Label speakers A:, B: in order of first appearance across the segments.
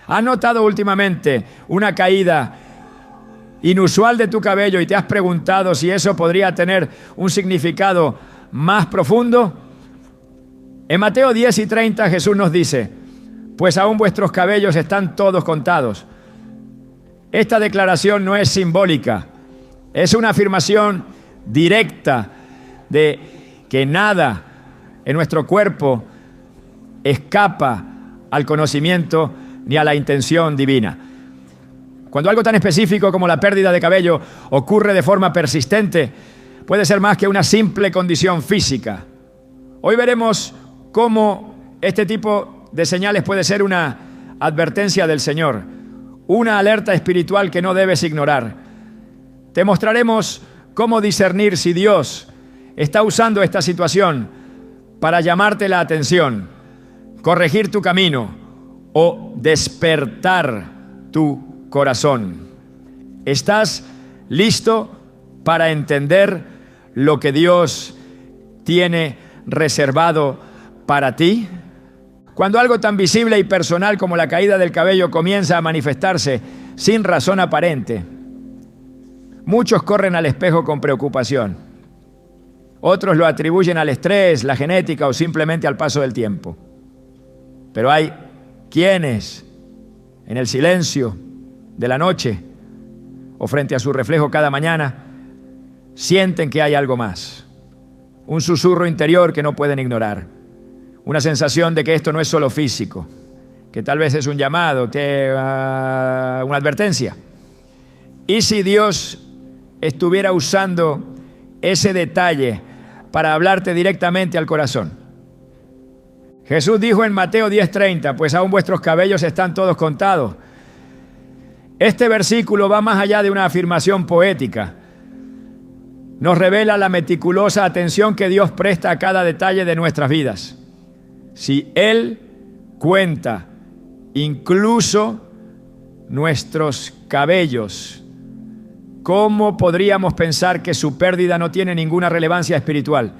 A: ¿Has notado últimamente una caída inusual de tu cabello y te has preguntado si eso podría tener un significado más profundo? En Mateo 10:30 Jesús nos dice: pues aún vuestros cabellos están todos contados. Esta declaración no es simbólica, es una afirmación directa de que nada en nuestro cuerpo escapa al conocimiento ni a la intención divina. Cuando algo tan específico como la pérdida de cabello ocurre de forma persistente, puede ser más que una simple condición física. Hoy veremos cómo este tipo de señales puede ser una advertencia del Señor, una alerta espiritual que no debes ignorar. Te mostraremos cómo discernir si Dios está usando esta situación para llamarte la atención, corregir tu camino o despertar tu corazón. ¿Estás listo para entender lo que Dios tiene reservado para ti? Cuando algo tan visible y personal como la caída del cabello comienza a manifestarse sin razón aparente, muchos corren al espejo con preocupación. Otros lo atribuyen al estrés, la genética o simplemente al paso del tiempo. Pero hay quienes, en el silencio de la noche o frente a su reflejo cada mañana, sienten que hay algo más. Un susurro interior que no pueden ignorar. Una sensación de que esto no es solo físico, que tal vez es un llamado, una advertencia. ¿Y si Dios estuviera usando ese detalle para hablarte directamente al corazón? Jesús dijo en Mateo 10:30, pues aún vuestros cabellos están todos contados. Este versículo va más allá de una afirmación poética. Nos revela la meticulosa atención que Dios presta a cada detalle de nuestras vidas. Si Él cuenta incluso nuestros cabellos, ¿cómo podríamos pensar que su pérdida no tiene ninguna relevancia espiritual?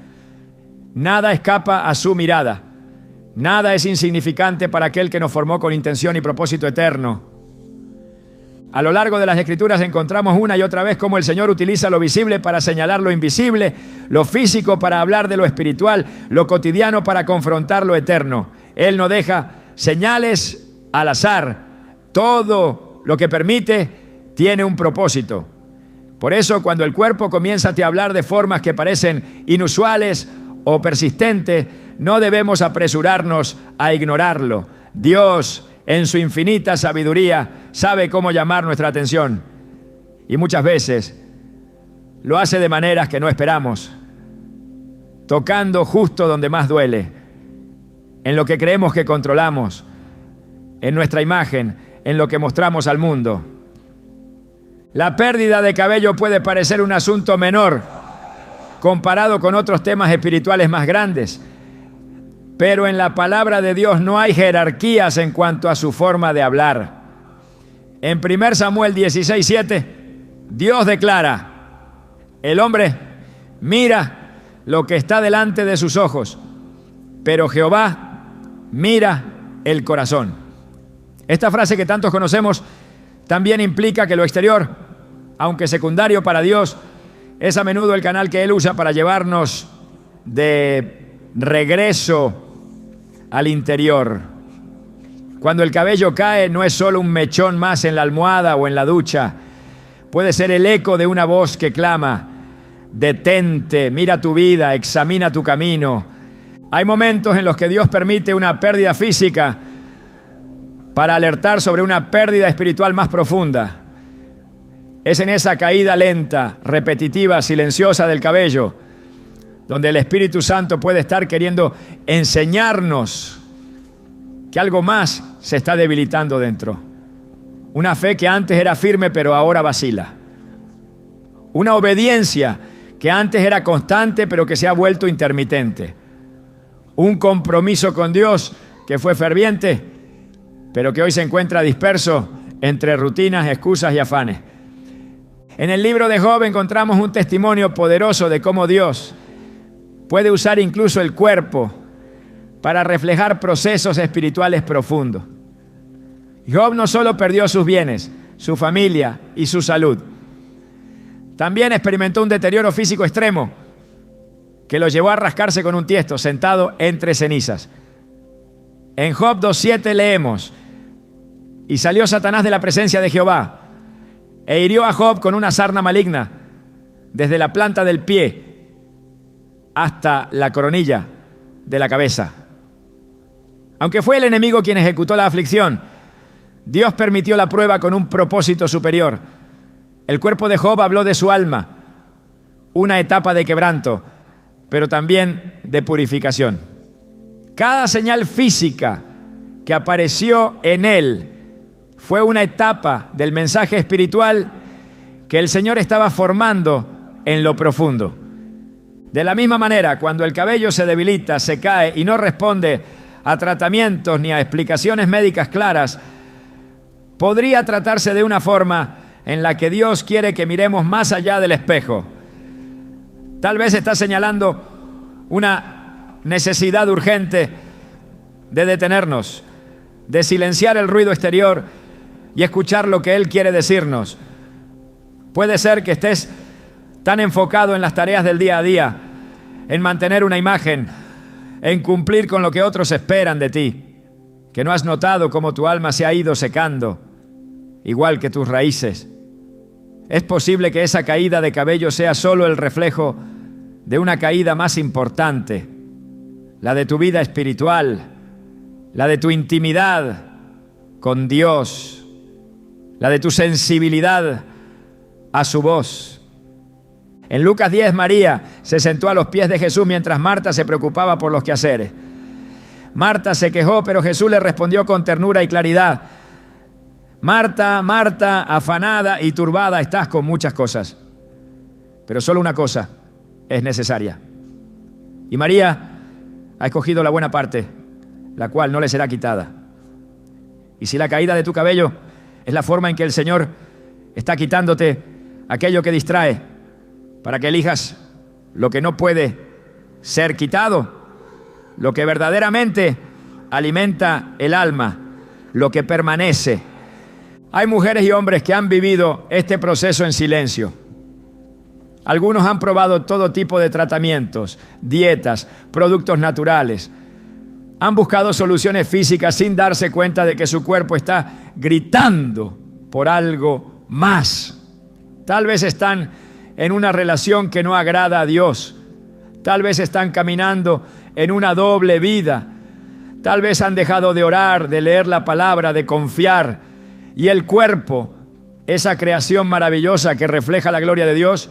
A: Nada escapa a su mirada. Nada es insignificante para aquel que nos formó con intención y propósito eterno. A lo largo de las Escrituras encontramos una y otra vez cómo el Señor utiliza lo visible para señalar lo invisible, lo físico para hablar de lo espiritual, lo cotidiano para confrontar lo eterno. Él no deja señales al azar. Todo lo que permite tiene un propósito. Por eso, cuando el cuerpo comienza a hablar de formas que parecen inusuales o persistentes, no debemos apresurarnos a ignorarlo. Dios, en su infinita sabiduría, sabe cómo llamar nuestra atención. Y muchas veces lo hace de maneras que no esperamos, tocando justo donde más duele, en lo que creemos que controlamos, en nuestra imagen, en lo que mostramos al mundo. La pérdida de cabello puede parecer un asunto menor comparado con otros temas espirituales más grandes, pero en la palabra de Dios no hay jerarquías en cuanto a su forma de hablar. En 1 Samuel 16:7, Dios declara: el hombre mira lo que está delante de sus ojos, pero Jehová mira el corazón. Esta frase que tantos conocemos también implica que lo exterior, aunque secundario para Dios, es a menudo el canal que Él usa para llevarnos de regreso al interior. Cuando el cabello cae, no es solo un mechón más en la almohada o en la ducha. Puede ser el eco de una voz que clama: detente, mira tu vida, examina tu camino. Hay momentos en los que Dios permite una pérdida física para alertar sobre una pérdida espiritual más profunda. Es en esa caída lenta, repetitiva, silenciosa del cabello, donde el Espíritu Santo puede estar queriendo enseñarnos que algo más se está debilitando dentro. Una fe que antes era firme pero ahora vacila. Una obediencia que antes era constante pero que se ha vuelto intermitente. Un compromiso con Dios que fue ferviente pero que hoy se encuentra disperso entre rutinas, excusas y afanes. En el libro de Job encontramos un testimonio poderoso de cómo Dios puede usar incluso el cuerpo para reflejar procesos espirituales profundos. Job no solo perdió sus bienes, su familia y su salud, también experimentó un deterioro físico extremo que lo llevó a rascarse con un tiesto sentado entre cenizas. En Job 2:7 leemos: y salió Satanás de la presencia de Jehová e hirió a Job con una sarna maligna desde la planta del pie hasta la coronilla de la cabeza. Aunque fue el enemigo quien ejecutó la aflicción, Dios permitió la prueba con un propósito superior. El cuerpo de Job habló de su alma, una etapa de quebranto, pero también de purificación. Cada señal física que apareció en él fue una etapa del mensaje espiritual que el Señor estaba formando en lo profundo. De la misma manera, cuando el cabello se debilita, se cae y no responde a tratamientos ni a explicaciones médicas claras, podría tratarse de una forma en la que Dios quiere que miremos más allá del espejo. Tal vez está señalando una necesidad urgente de detenernos, de silenciar el ruido exterior y escuchar lo que Él quiere decirnos. Puede ser que estés tan enfocado en las tareas del día a día, en mantener una imagen, en cumplir con lo que otros esperan de ti, que no has notado cómo tu alma se ha ido secando, igual que tus raíces. Es posible que esa caída de cabello sea solo el reflejo de una caída más importante, la de tu vida espiritual, la de tu intimidad con Dios, la de tu sensibilidad a su voz. En Lucas 10, María se sentó a los pies de Jesús mientras Marta se preocupaba por los quehaceres. Marta se quejó, pero Jesús le respondió con ternura y claridad: Marta, Marta, afanada y turbada estás con muchas cosas, pero solo una cosa es necesaria. Y María ha escogido la buena parte, la cual no le será quitada. Y si la caída de tu cabello es la forma en que el Señor está quitándote aquello que distrae, para que elijas lo que no puede ser quitado, lo que verdaderamente alimenta el alma, lo que permanece. Hay mujeres y hombres que han vivido este proceso en silencio. Algunos han probado todo tipo de tratamientos, dietas, productos naturales. Han buscado soluciones físicas sin darse cuenta de que su cuerpo está gritando por algo más. Tal vez están en una relación que no agrada a Dios. Tal vez están caminando en una doble vida. Tal vez han dejado de orar, de leer la palabra, de confiar. Y el cuerpo, esa creación maravillosa que refleja la gloria de Dios,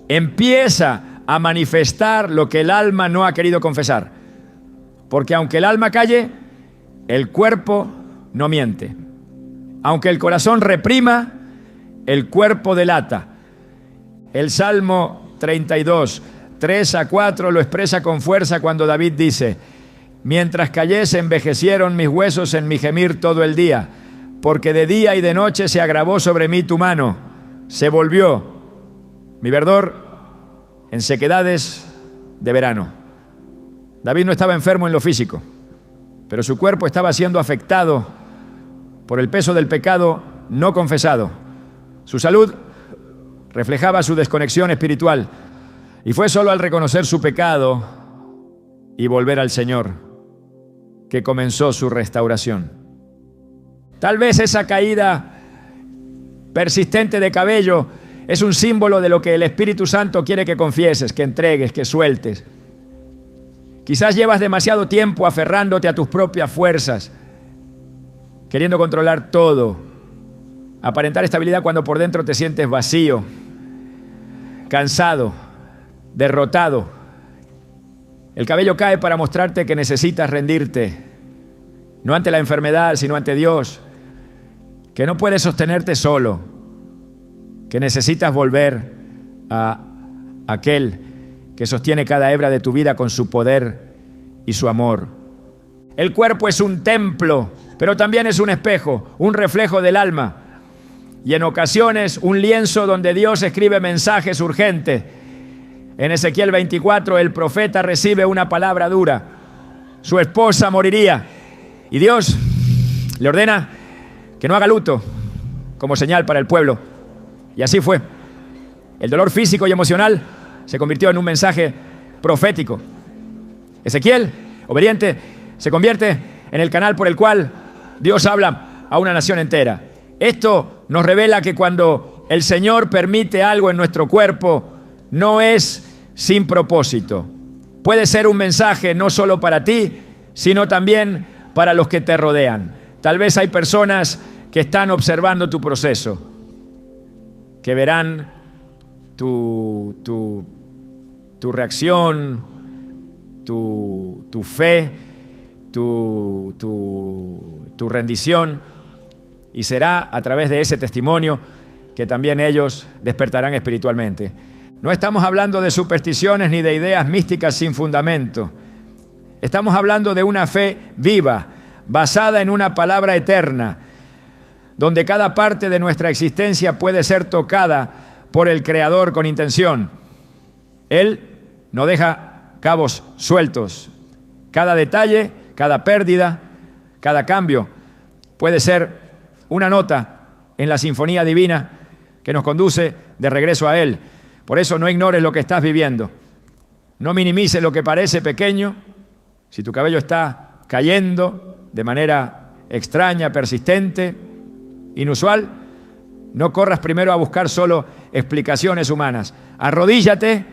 A: empieza a manifestar lo que el alma no ha querido confesar. Porque aunque el alma calle, el cuerpo no miente. Aunque el corazón reprima, el cuerpo delata. El Salmo 32, 3-4 lo expresa con fuerza cuando David dice: mientras callé se envejecieron mis huesos en mi gemir todo el día, porque de día y de noche se agravó sobre mí tu mano, se volvió mi verdor en sequedades de verano. David no estaba enfermo en lo físico, pero su cuerpo estaba siendo afectado por el peso del pecado no confesado. Su salud reflejaba su desconexión espiritual, y fue solo al reconocer su pecado y volver al Señor que comenzó su restauración. Tal vez esa caída persistente de cabello es un símbolo de lo que el Espíritu Santo quiere que confieses, que entregues, que sueltes. Quizás llevas demasiado tiempo aferrándote a tus propias fuerzas, queriendo controlar todo, aparentar estabilidad cuando por dentro te sientes vacío, cansado, derrotado. El cabello cae para mostrarte que necesitas rendirte, no ante la enfermedad, sino ante Dios, que no puedes sostenerte solo, que necesitas volver a aquel que sostiene cada hebra de tu vida con su poder y su amor. El cuerpo es un templo, pero también es un espejo, un reflejo del alma, y en ocasiones un lienzo donde Dios escribe mensajes urgentes. En Ezequiel 24 el profeta recibe una palabra dura: su esposa moriría, y Dios le ordena que no haga luto como señal para el pueblo. Y así fue. El dolor físico y emocional se convirtió en un mensaje profético. Ezequiel, obediente, se convierte en el canal por el cual Dios habla a una nación entera. Esto nos revela que cuando el Señor permite algo en nuestro cuerpo, no es sin propósito. Puede ser un mensaje no solo para ti, sino también para los que te rodean. Tal vez hay personas que están observando tu proceso, que verán tu reacción, tu fe, tu rendición, y será a través de ese testimonio que también ellos despertarán espiritualmente. No estamos hablando de supersticiones ni de ideas místicas sin fundamento. Estamos hablando de una fe viva, basada en una palabra eterna, donde cada parte de nuestra existencia puede ser tocada por el Creador con intención. Él no deja cabos sueltos. Cada detalle, cada pérdida, cada cambio puede ser una nota en la sinfonía divina que nos conduce de regreso a Él. Por eso no ignores lo que estás viviendo. No minimices lo que parece pequeño. Si tu cabello está cayendo de manera extraña, persistente, inusual, no corras primero a buscar solo explicaciones humanas. Arrodíllate,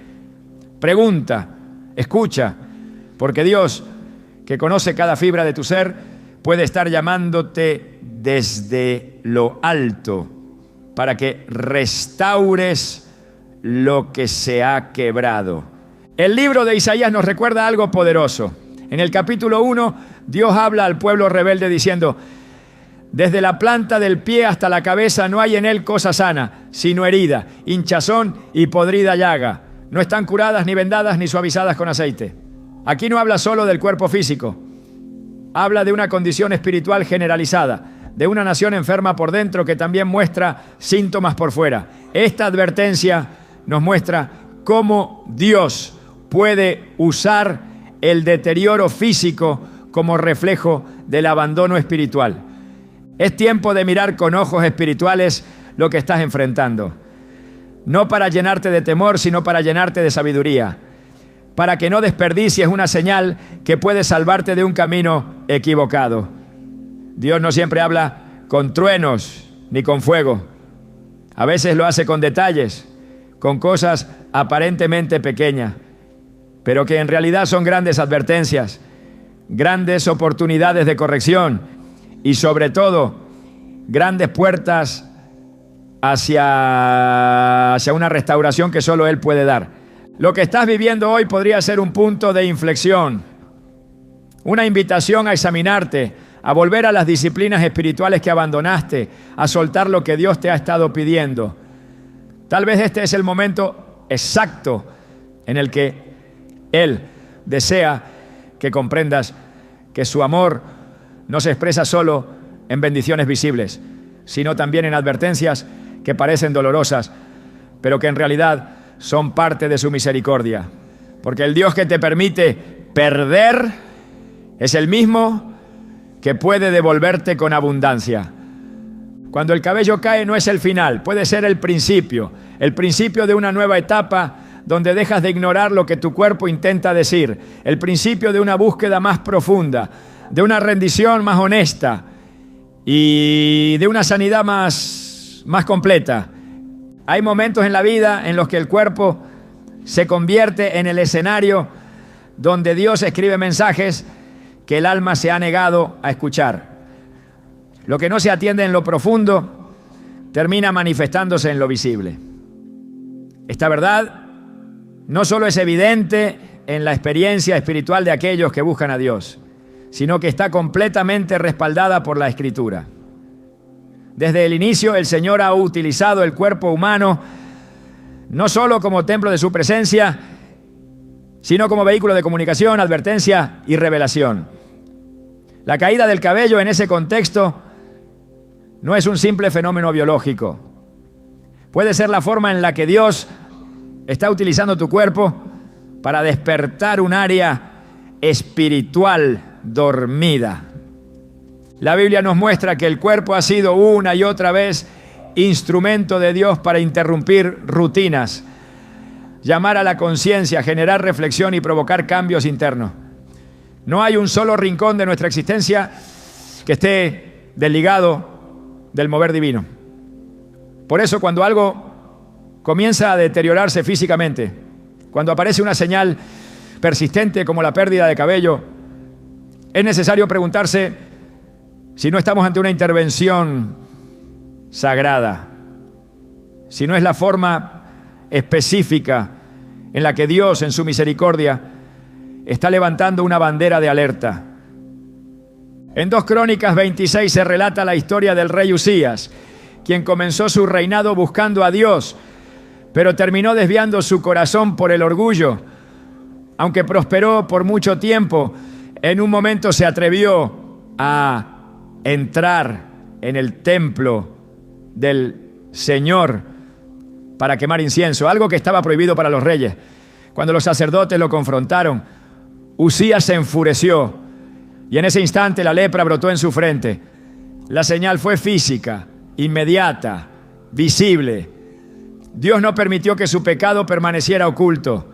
A: pregunta, escucha, porque Dios, que conoce cada fibra de tu ser, puede estar llamándote desde lo alto para que restaures lo que se ha quebrado. El libro de Isaías nos recuerda algo poderoso. En el capítulo 1, Dios habla al pueblo rebelde diciendo: desde la planta del pie hasta la cabeza no hay en él cosa sana, sino herida, hinchazón y podrida llaga. No están curadas, ni vendadas, ni suavizadas con aceite. Aquí no habla solo del cuerpo físico. Habla de una condición espiritual generalizada, de una nación enferma por dentro que también muestra síntomas por fuera. Esta advertencia nos muestra cómo Dios puede usar el deterioro físico como reflejo del abandono espiritual. Es tiempo de mirar con ojos espirituales lo que estás enfrentando. No para llenarte de temor, sino para llenarte de sabiduría. Para que no desperdicies una señal que puede salvarte de un camino equivocado. Dios no siempre habla con truenos ni con fuego. A veces lo hace con detalles, con cosas aparentemente pequeñas, pero que en realidad son grandes advertencias, grandes oportunidades de corrección y sobre todo grandes puertas hacia una restauración que solo Él puede dar. Lo que estás viviendo hoy podría ser un punto de inflexión, una invitación a examinarte, a volver a las disciplinas espirituales que abandonaste, a soltar lo que Dios te ha estado pidiendo. Tal vez este es el momento exacto en el que Él desea que comprendas que su amor no se expresa solo en bendiciones visibles, sino también en advertencias que parecen dolorosas, pero que en realidad son parte de su misericordia. Porque el Dios que te permite perder es el mismo que puede devolverte con abundancia. Cuando el cabello cae no es el final, puede ser el principio de una nueva etapa donde dejas de ignorar lo que tu cuerpo intenta decir, el principio de una búsqueda más profunda, de una rendición más honesta y de una sanidad más completa. Hay momentos en la vida en los que el cuerpo se convierte en el escenario donde Dios escribe mensajes que el alma se ha negado a escuchar. Lo que no se atiende en lo profundo termina manifestándose en lo visible. Esta verdad no solo es evidente en la experiencia espiritual de aquellos que buscan a Dios, sino que está completamente respaldada por la Escritura. Desde el inicio, el Señor ha utilizado el cuerpo humano no solo como templo de su presencia, sino como vehículo de comunicación, advertencia y revelación. La caída del cabello en ese contexto no es un simple fenómeno biológico. Puede ser la forma en la que Dios está utilizando tu cuerpo para despertar un área espiritual dormida. La Biblia nos muestra que el cuerpo ha sido una y otra vez instrumento de Dios para interrumpir rutinas, llamar a la conciencia, generar reflexión y provocar cambios internos. No hay un solo rincón de nuestra existencia que esté desligado del mover divino. Por eso, cuando algo comienza a deteriorarse físicamente, cuando aparece una señal persistente como la pérdida de cabello, es necesario preguntarse si no estamos ante una intervención sagrada, si no es la forma específica en la que Dios, en su misericordia, está levantando una bandera de alerta. En 2 Crónicas 26 se relata la historia del rey Usías, quien comenzó su reinado buscando a Dios, pero terminó desviando su corazón por el orgullo. Aunque prosperó por mucho tiempo, en un momento se atrevió a entrar en el templo del Señor para quemar incienso, algo que estaba prohibido para los reyes. Cuando los sacerdotes lo confrontaron, Usías se enfureció y en ese instante la lepra brotó en su frente. La señal fue física, inmediata, visible. Dios no permitió que su pecado permaneciera oculto.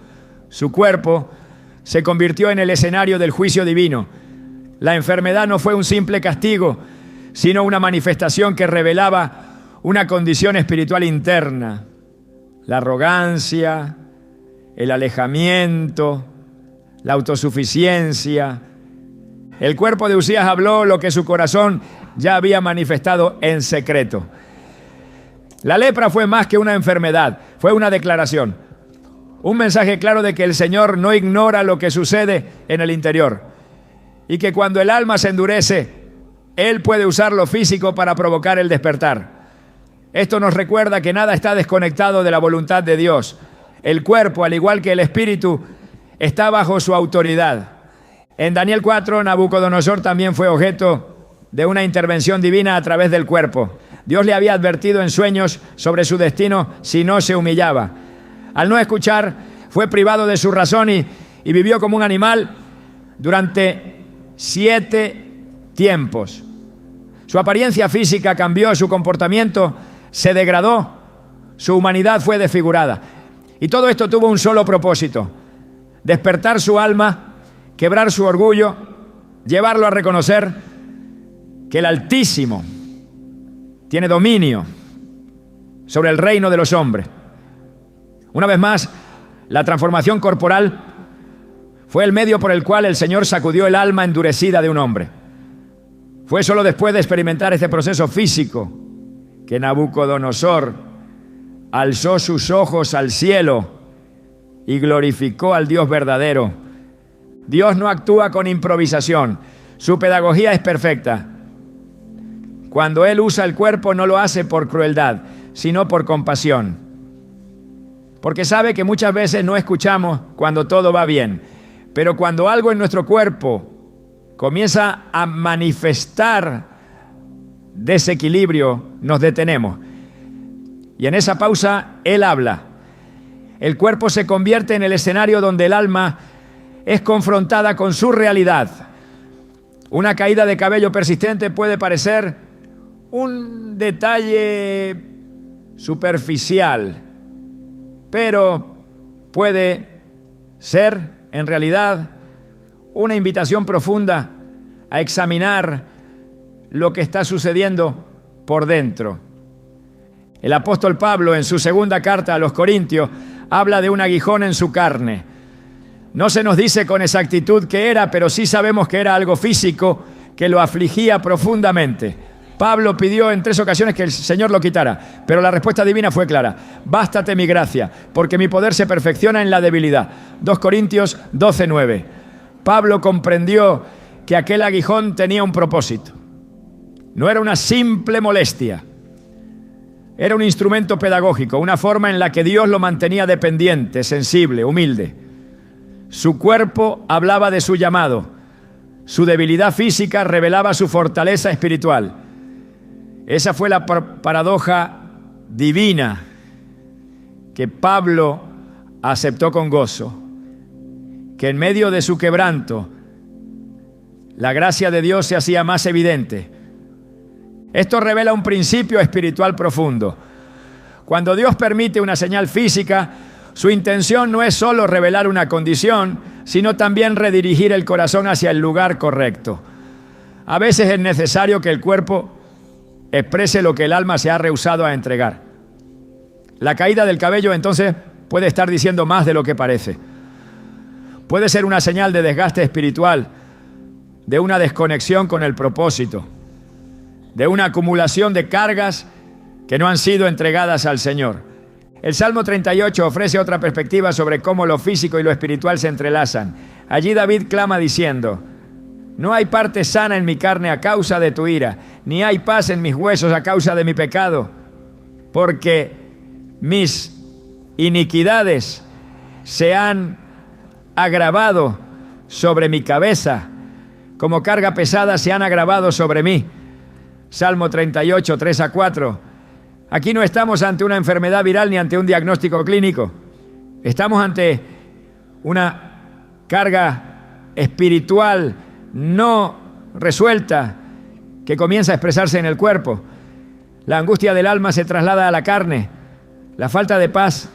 A: Su cuerpo se convirtió en el escenario del juicio divino. La enfermedad no fue un simple castigo, sino una manifestación que revelaba una condición espiritual interna. La arrogancia, el alejamiento, la autosuficiencia. El cuerpo de Usías habló lo que su corazón ya había manifestado en secreto. La lepra fue más que una enfermedad, fue una declaración. Un mensaje claro de que el Señor no ignora lo que sucede en el interior y que cuando el alma se endurece, Él puede usar lo físico para provocar el despertar. Esto nos recuerda que nada está desconectado de la voluntad de Dios. El cuerpo, al igual que el espíritu, está bajo su autoridad. En Daniel 4, Nabucodonosor también fue objeto de una intervención divina a través del cuerpo. Dios le había advertido en sueños sobre su destino si no se humillaba. Al no escuchar, fue privado de su razón y vivió como un animal durante 7 tiempos. Su apariencia física cambió, su comportamiento se degradó, su humanidad fue desfigurada. Y todo esto tuvo un solo propósito: despertar su alma, quebrar su orgullo, llevarlo a reconocer que el Altísimo tiene dominio sobre el reino de los hombres. Una vez más, la transformación corporal fue el medio por el cual el Señor sacudió el alma endurecida de un hombre. Fue solo después de experimentar este proceso físico que Nabucodonosor alzó sus ojos al cielo y glorificó al Dios verdadero. Dios no actúa con improvisación. Su pedagogía es perfecta. Cuando Él usa el cuerpo, no lo hace por crueldad, sino por compasión. Porque sabe que muchas veces no escuchamos cuando todo va bien. Pero cuando algo en nuestro cuerpo comienza a manifestar desequilibrio, nos detenemos. Y en esa pausa, Él habla. El cuerpo se convierte en el escenario donde el alma es confrontada con su realidad. Una caída de cabello persistente puede parecer un detalle superficial, pero puede ser, en realidad, una invitación profunda a examinar lo que está sucediendo por dentro. El apóstol Pablo, en su segunda carta a los Corintios, habla de un aguijón en su carne. No se nos dice con exactitud qué era, pero sí sabemos que era algo físico que lo afligía profundamente. Pablo pidió en 3 ocasiones que el Señor lo quitara, pero la respuesta divina fue clara: bástate mi gracia, porque mi poder se perfecciona en la debilidad. 2 Corintios 12:9. Pablo comprendió que aquel aguijón tenía un propósito. No era una simple molestia. Era un instrumento pedagógico, una forma en la que Dios lo mantenía dependiente, sensible, humilde. Su cuerpo hablaba de su llamado. Su debilidad física revelaba su fortaleza espiritual. Esa fue la paradoja divina que Pablo aceptó con gozo. Que en medio de su quebranto, la gracia de Dios se hacía más evidente. Esto revela un principio espiritual profundo. Cuando Dios permite una señal física, su intención no es solo revelar una condición, sino también redirigir el corazón hacia el lugar correcto. A veces es necesario que el cuerpo exprese lo que el alma se ha rehusado a entregar. La caída del cabello entonces puede estar diciendo más de lo que parece. Puede ser una señal de desgaste espiritual, de una desconexión con el propósito, de una acumulación de cargas que no han sido entregadas al Señor. El Salmo 38 ofrece otra perspectiva sobre cómo lo físico y lo espiritual se entrelazan. Allí David clama diciendo: no hay parte sana en mi carne a causa de tu ira, ni hay paz en mis huesos a causa de mi pecado, porque mis iniquidades se han agravado sobre mi cabeza, como carga pesada se han agravado sobre mí. Salmo 38, 3-4. Aquí no estamos ante una enfermedad viral ni ante un diagnóstico clínico. Estamos ante una carga espiritual no resuelta que comienza a expresarse en el cuerpo. La angustia del alma se traslada a la carne. La falta de paz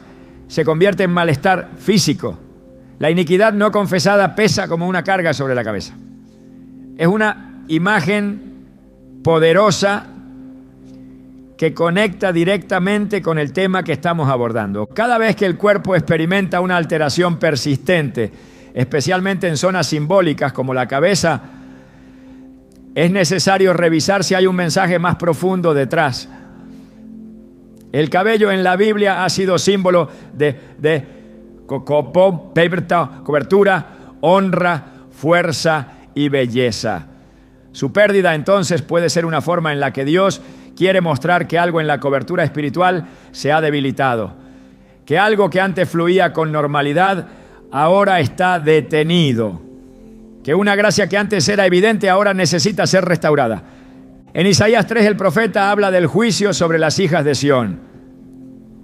A: se convierte en malestar físico. La iniquidad no confesada pesa como una carga sobre la cabeza. Es una imagen poderosa que conecta directamente con el tema que estamos abordando. Cada vez que el cuerpo experimenta una alteración persistente, especialmente en zonas simbólicas como la cabeza, es necesario revisar si hay un mensaje más profundo detrás. El cabello en la Biblia ha sido símbolo de cobertura, honra, fuerza y belleza. Su pérdida entonces puede ser una forma en la que Dios quiere mostrar que algo en la cobertura espiritual se ha debilitado, que algo que antes fluía con normalidad ahora está detenido, que una gracia que antes era evidente ahora necesita ser restaurada. En Isaías 3 el profeta habla del juicio sobre las hijas de Sión,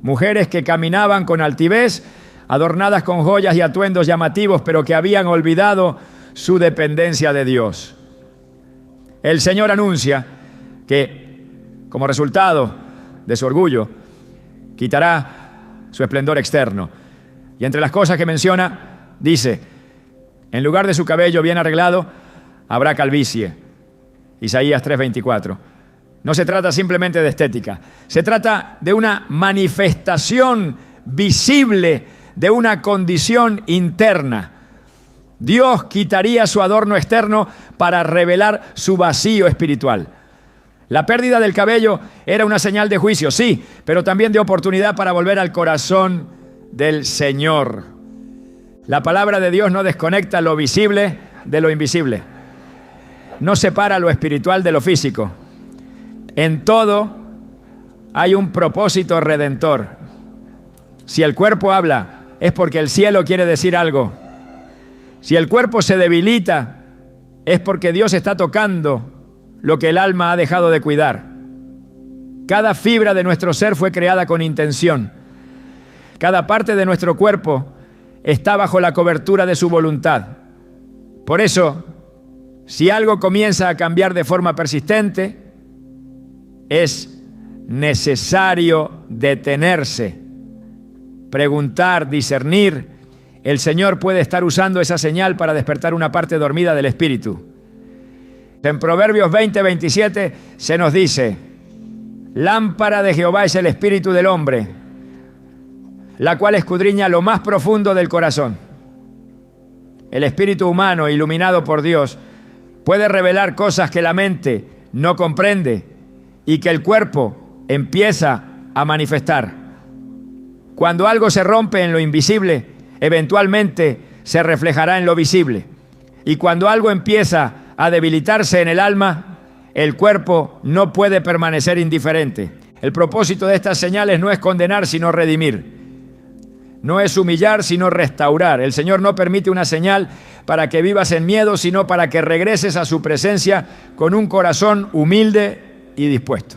A: mujeres que caminaban con altivez, adornadas con joyas y atuendos llamativos, pero que habían olvidado su dependencia de Dios. El Señor anuncia que, como resultado de su orgullo, quitará su esplendor externo. Y entre las cosas que menciona, dice: en lugar de su cabello bien arreglado, habrá calvicie. Isaías 3:24. No se trata simplemente de estética, se trata de una manifestación visible de una condición interna. Dios quitaría su adorno externo para revelar su vacío espiritual. La pérdida del cabello era una señal de juicio, sí, pero también de oportunidad para volver al corazón del Señor. La palabra de Dios no desconecta lo visible de lo invisible. No separa lo espiritual de lo físico. En todo hay un propósito redentor. Si el cuerpo habla, es porque el cielo quiere decir algo. Si el cuerpo se debilita, es porque Dios está tocando lo que el alma ha dejado de cuidar. Cada fibra de nuestro ser fue creada con intención. Cada parte de nuestro cuerpo está bajo la cobertura de su voluntad. Por eso, si algo comienza a cambiar de forma persistente, es necesario detenerse, preguntar, discernir. El Señor puede estar usando esa señal para despertar una parte dormida del espíritu. En Proverbios 20:27 se nos dice: lámpara de Jehová es el espíritu del hombre, la cual escudriña lo más profundo del corazón. El espíritu humano, iluminado por Dios, puede revelar cosas que la mente no comprende y que el cuerpo empieza a manifestar. Cuando algo se rompe en lo invisible, eventualmente se reflejará en lo visible. Y cuando algo empieza a debilitarse en el alma, el cuerpo no puede permanecer indiferente. El propósito de estas señales no es condenar, sino redimir. No es humillar, sino restaurar. El Señor no permite una señal para que vivas en miedo, sino para que regreses a su presencia con un corazón humilde y dispuesto.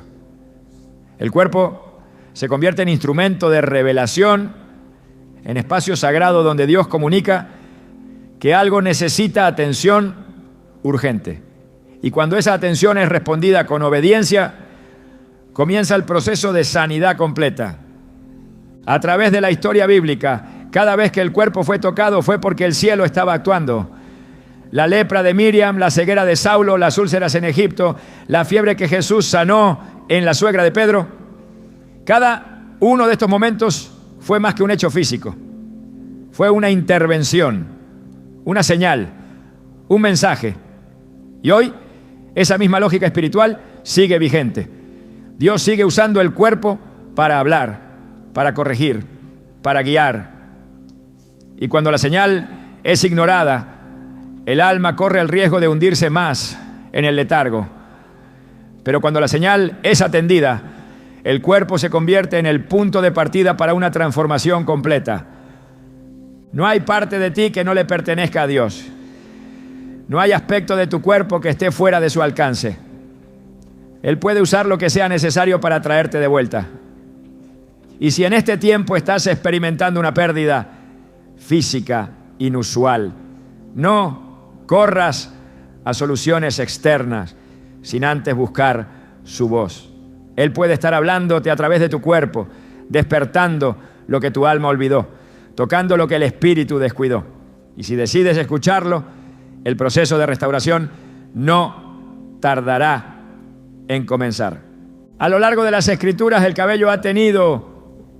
A: El cuerpo se convierte en instrumento de revelación, en espacio sagrado donde Dios comunica que algo necesita atención urgente. Y cuando esa atención es respondida con obediencia, comienza el proceso de sanidad completa. A través de la historia bíblica, cada vez que el cuerpo fue tocado fue porque el cielo estaba actuando. La lepra de Miriam, la ceguera de Saulo, las úlceras en Egipto, la fiebre que Jesús sanó en la suegra de Pedro. Cada uno de estos momentos fue más que un hecho físico. Fue una intervención, una señal, un mensaje. Y hoy esa misma lógica espiritual sigue vigente. Dios sigue usando el cuerpo para hablar, para corregir, para guiar. Y cuando la señal es ignorada, el alma corre el riesgo de hundirse más en el letargo. Pero cuando la señal es atendida, el cuerpo se convierte en el punto de partida para una transformación completa. No hay parte de ti que no le pertenezca a Dios. No hay aspecto de tu cuerpo que esté fuera de su alcance. Él puede usar lo que sea necesario para traerte de vuelta. Y si en este tiempo estás experimentando una pérdida física inusual, no corras a soluciones externas sin antes buscar su voz. Él puede estar hablándote a través de tu cuerpo, despertando lo que tu alma olvidó, tocando lo que el espíritu descuidó. Y si decides escucharlo, el proceso de restauración no tardará en comenzar. A lo largo de las Escrituras, el cabello ha tenido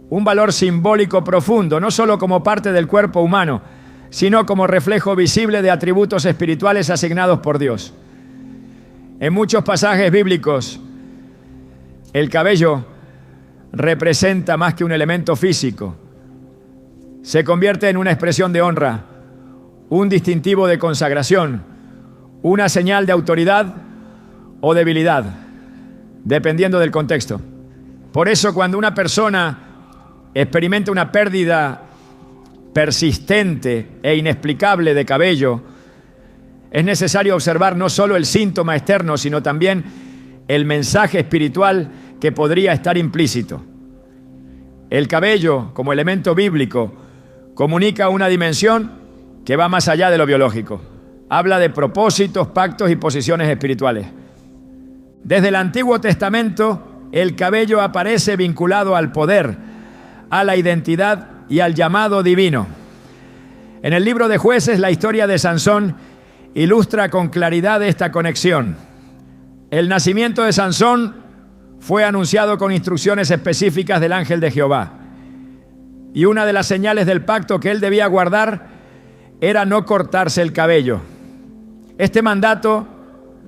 A: un valor simbólico profundo, no solo como parte del cuerpo humano, sino como reflejo visible de atributos espirituales asignados por Dios. En muchos pasajes bíblicos, el cabello representa más que un elemento físico. Se convierte en una expresión de honra, un distintivo de consagración, una señal de autoridad o debilidad, dependiendo del contexto. Por eso, cuando una persona experimenta una pérdida persistente e inexplicable de cabello, es necesario observar no solo el síntoma externo, sino también el mensaje espiritual que podría estar implícito. El cabello, como elemento bíblico, comunica una dimensión que va más allá de lo biológico. Habla de propósitos, pactos y posiciones espirituales. Desde el Antiguo Testamento, el cabello aparece vinculado al poder, a la identidad y al llamado divino. En el libro de Jueces, la historia de Sansón ilustra con claridad esta conexión. El nacimiento de Sansón fue anunciado con instrucciones específicas del ángel de Jehová. Y una de las señales del pacto que él debía guardar era no cortarse el cabello. Este mandato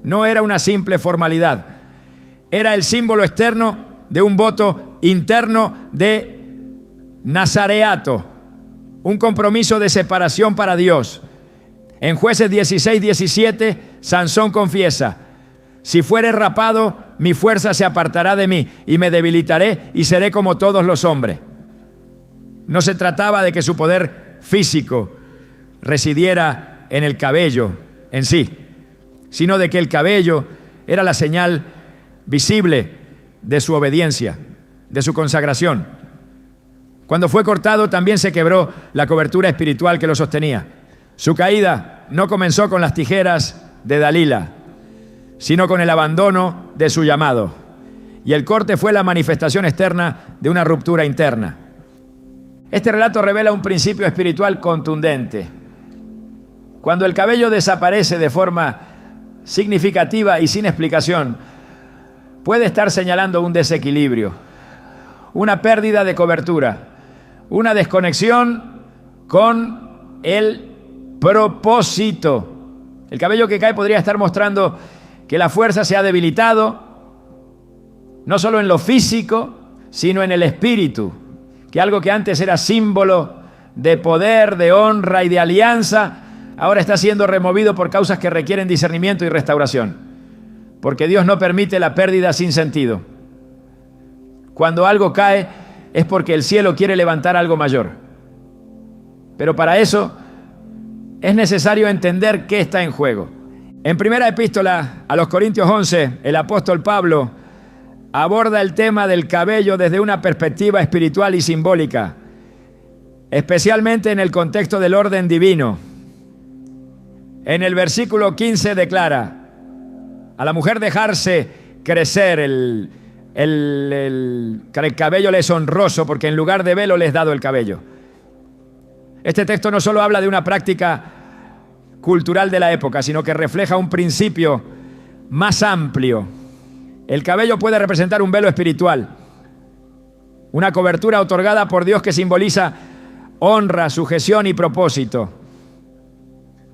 A: no era una simple formalidad, era el símbolo externo de un voto interno de nazareato, un compromiso de separación para Dios. En Jueces 16:17, Sansón confiesa: si fuere rapado, mi fuerza se apartará de mí y me debilitaré y seré como todos los hombres. No se trataba de que su poder físico residiera en el cabello en sí, sino de que el cabello era la señal visible de su obediencia, de su consagración. Cuando fue cortado, también se quebró la cobertura espiritual que lo sostenía. Su caída no comenzó con las tijeras de Dalila, sino con el abandono de su llamado. Y el corte fue la manifestación externa de una ruptura interna. Este relato revela un principio espiritual contundente. Cuando el cabello desaparece de forma significativa y sin explicación, puede estar señalando un desequilibrio, una pérdida de cobertura, una desconexión con el propósito. El cabello que cae podría estar mostrando que la fuerza se ha debilitado, no solo en lo físico, sino en el espíritu, que algo que antes era símbolo de poder, de honra y de alianza, ahora está siendo removido por causas que requieren discernimiento y restauración, porque Dios no permite la pérdida sin sentido. Cuando algo cae es porque el cielo quiere levantar algo mayor, pero para eso es necesario entender qué está en juego. En primera epístola a los Corintios 11, el apóstol Pablo aborda el tema del cabello desde una perspectiva espiritual y simbólica, especialmente en el contexto del orden divino. En el versículo 15 declara: a la mujer dejarse crecer el el cabello le es honroso porque en lugar de velo le es dado el cabello. Este texto no solo habla de una práctica cultural de la época, sino que refleja un principio más amplio. El cabello puede representar un velo espiritual, una cobertura otorgada por Dios que simboliza honra, sujeción y propósito.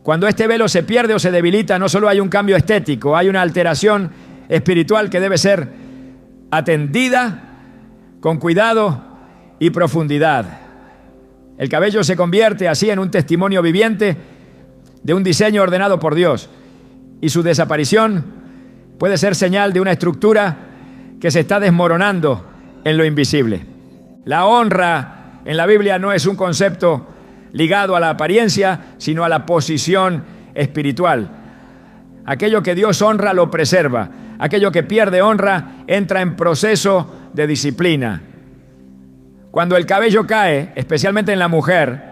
A: Cuando este velo se pierde o se debilita, no solo hay un cambio estético, hay una alteración espiritual que debe ser atendida con cuidado y profundidad. El cabello se convierte así en un testimonio viviente de un diseño ordenado por Dios, y su desaparición puede ser señal de una estructura que se está desmoronando en lo invisible. La honra en la Biblia no es un concepto ligado a la apariencia, sino a la posición espiritual. Aquello que Dios honra lo preserva. Aquello que pierde honra entra en proceso de disciplina. Cuando el cabello cae, especialmente en la mujer,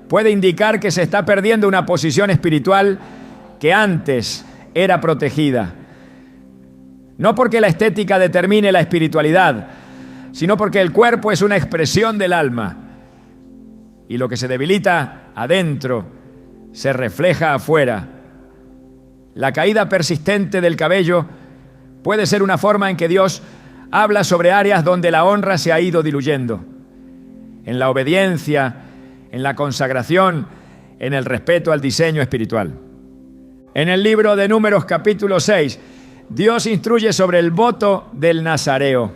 A: puede indicar que se está perdiendo una posición espiritual que antes era protegida. No porque la estética determine la espiritualidad, sino porque el cuerpo es una expresión del alma. Y lo que se debilita adentro se refleja afuera. La caída persistente del cabello puede ser una forma en que Dios habla sobre áreas donde la honra se ha ido diluyendo. En la obediencia, en la consagración, en el respeto al diseño espiritual. En el libro de Números capítulo 6, Dios instruye sobre el voto del nazareo.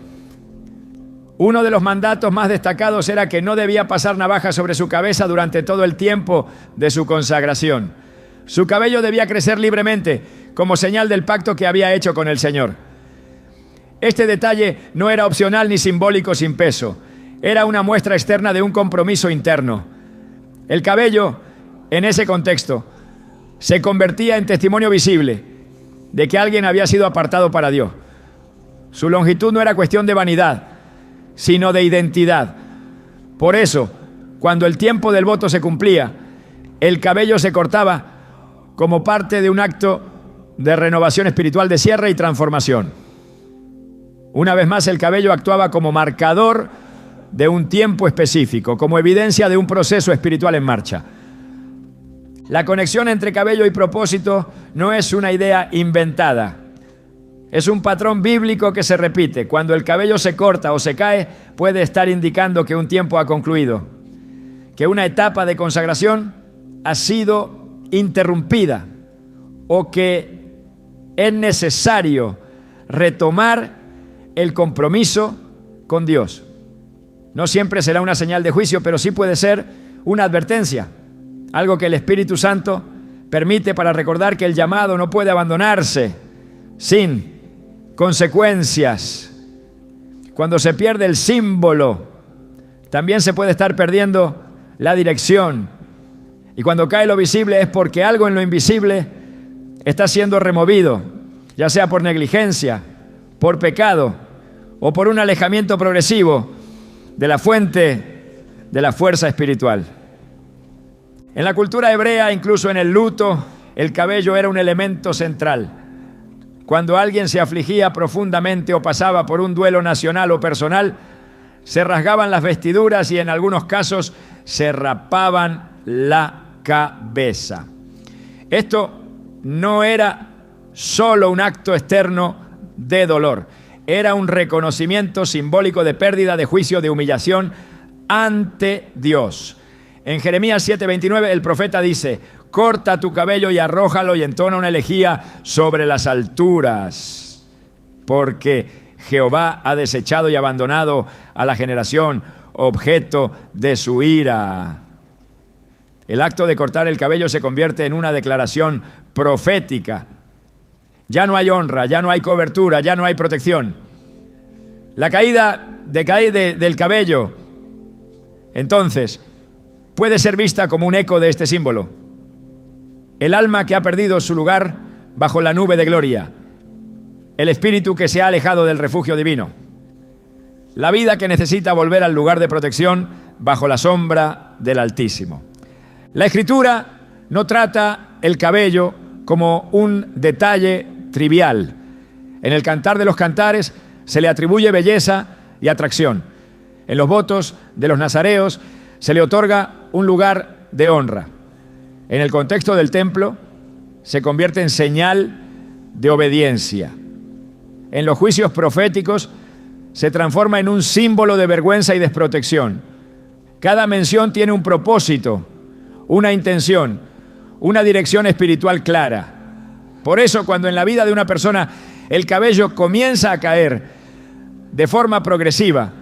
A: Uno de los mandatos más destacados era que no debía pasar navaja sobre su cabeza durante todo el tiempo de su consagración. Su cabello debía crecer libremente, como señal del pacto que había hecho con el Señor. Este detalle no era opcional ni simbólico sin peso. Era una muestra externa de un compromiso interno. El cabello, en ese contexto, se convertía en testimonio visible de que alguien había sido apartado para Dios. Su longitud no era cuestión de vanidad, sino de identidad. Por eso, cuando el tiempo del voto se cumplía, el cabello se cortaba como parte de un acto de renovación espiritual, de cierre y transformación. Una vez más, el cabello actuaba como marcador de un tiempo específico, como evidencia de un proceso espiritual en marcha. La conexión entre cabello y propósito no es una idea inventada. Es un patrón bíblico que se repite. Cuando el cabello se corta o se cae, puede estar indicando que un tiempo ha concluido, que una etapa de consagración ha sido interrumpida o que es necesario retomar el compromiso con Dios. No siempre será una señal de juicio, pero sí puede ser una advertencia, algo que el Espíritu Santo permite para recordar que el llamado no puede abandonarse sin consecuencias. Cuando se pierde el símbolo, también se puede estar perdiendo la dirección. Y cuando cae lo visible es porque algo en lo invisible está siendo removido, ya sea por negligencia, por pecado o por un alejamiento progresivo de la fuente de la fuerza espiritual. En la cultura hebrea, incluso en el luto, el cabello era un elemento central. Cuando alguien se afligía profundamente o pasaba por un duelo nacional o personal, se rasgaban las vestiduras y en algunos casos se rapaban la cabeza. Esto no era solo un acto externo de dolor, era un reconocimiento simbólico de pérdida, de juicio, de humillación ante Dios. En Jeremías 7:29 el profeta dice: corta tu cabello y arrójalo, y entona una elegía sobre las alturas, porque Jehová ha desechado y abandonado a la generación objeto de su ira. El acto de cortar el cabello se convierte en una declaración profética. Ya no hay honra, ya no hay cobertura, ya no hay protección. La caída del cabello, entonces, puede ser vista como un eco de este símbolo. El alma que ha perdido su lugar bajo la nube de gloria. El espíritu que se ha alejado del refugio divino. La vida que necesita volver al lugar de protección bajo la sombra del Altísimo. La Escritura no trata el cabello como un detalle trivial. En el Cantar de los Cantares, se le atribuye belleza y atracción. En los votos de los nazareos se le otorga un lugar de honra. En el contexto del templo se convierte en señal de obediencia. En los juicios proféticos se transforma en un símbolo de vergüenza y desprotección. Cada mención tiene un propósito, una intención, una dirección espiritual clara. Por eso, cuando en la vida de una persona el cabello comienza a caer de forma progresiva,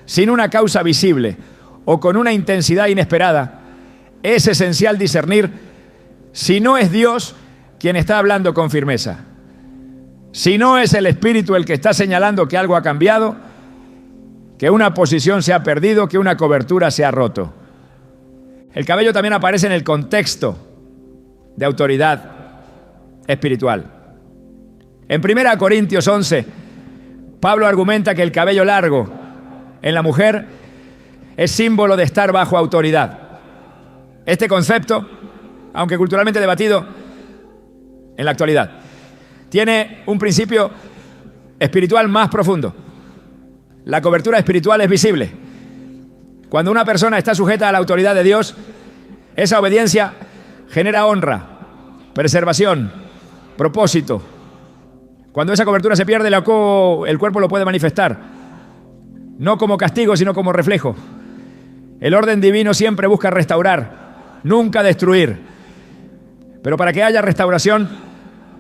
A: sin una causa visible o con una intensidad inesperada, es esencial discernir si no es Dios quien está hablando con firmeza, si no es el Espíritu el que está señalando que algo ha cambiado, que una posición se ha perdido, que una cobertura se ha roto. El cabello también aparece en el contexto de autoridad espiritual. En 1 Corintios 11, Pablo argumenta que el cabello largo en la mujer es símbolo de estar bajo autoridad. Este concepto, aunque culturalmente debatido en la actualidad, tiene un principio espiritual más profundo. La cobertura espiritual es visible. Cuando una persona está sujeta a la autoridad de Dios, esa obediencia genera honra, preservación, propósito. Cuando esa cobertura se pierde, el cuerpo lo puede manifestar, no como castigo, sino como reflejo. El orden divino siempre busca restaurar, nunca destruir. Pero para que haya restauración,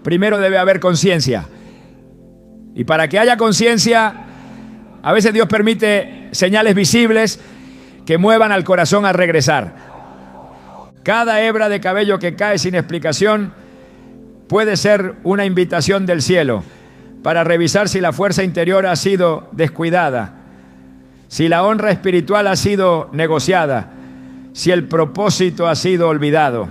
A: primero debe haber conciencia. Y para que haya conciencia, a veces Dios permite señales visibles que muevan al corazón a regresar. Cada hebra de cabello que cae sin explicación puede ser una invitación del cielo para revisar si la fuerza interior ha sido descuidada, si la honra espiritual ha sido negociada, si el propósito ha sido olvidado.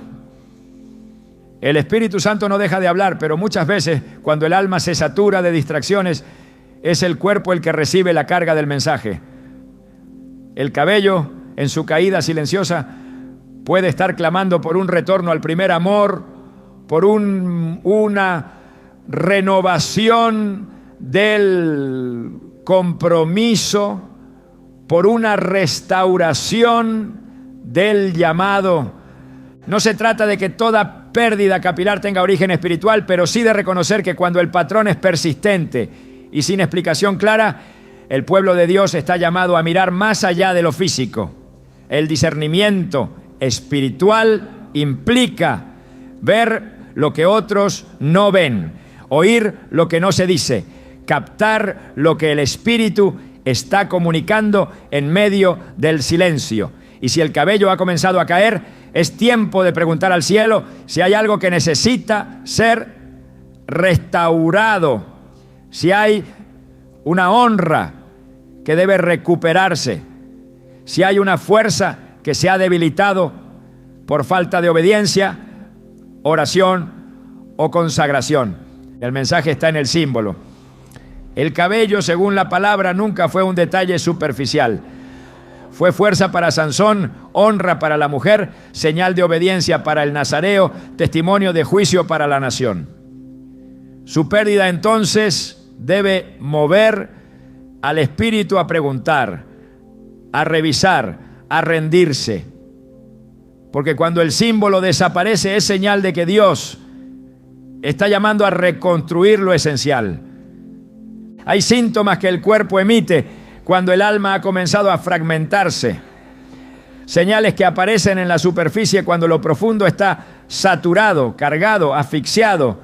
A: El Espíritu Santo no deja de hablar, pero muchas veces cuando el alma se satura de distracciones, es el cuerpo el que recibe la carga del mensaje. El cabello, en su caída silenciosa, puede estar clamando por un retorno al primer amor, por una renovación del compromiso, por una restauración del llamado. No se trata de que toda pérdida capilar tenga origen espiritual, pero sí de reconocer que cuando el patrón es persistente y sin explicación clara, el pueblo de Dios está llamado a mirar más allá de lo físico. El discernimiento espiritual implica ver lo que otros no ven, oír lo que no se dice, captar lo que el Espíritu está comunicando en medio del silencio. Y si el cabello ha comenzado a caer, es tiempo de preguntar al cielo si hay algo que necesita ser restaurado, si hay una honra que debe recuperarse, si hay una fuerza que se ha debilitado por falta de obediencia, oración o consagración. El mensaje está en el símbolo. El cabello, según la palabra, nunca fue un detalle superficial. Fue fuerza para Sansón, honra para la mujer, señal de obediencia para el nazareo, testimonio de juicio para la nación. Su pérdida entonces debe mover al espíritu a preguntar, a revisar, a rendirse. Porque cuando el símbolo desaparece es señal de que Dios está llamando a reconstruir lo esencial. Hay síntomas que el cuerpo emite cuando el alma ha comenzado a fragmentarse. Señales que aparecen en la superficie cuando lo profundo está saturado, cargado, asfixiado.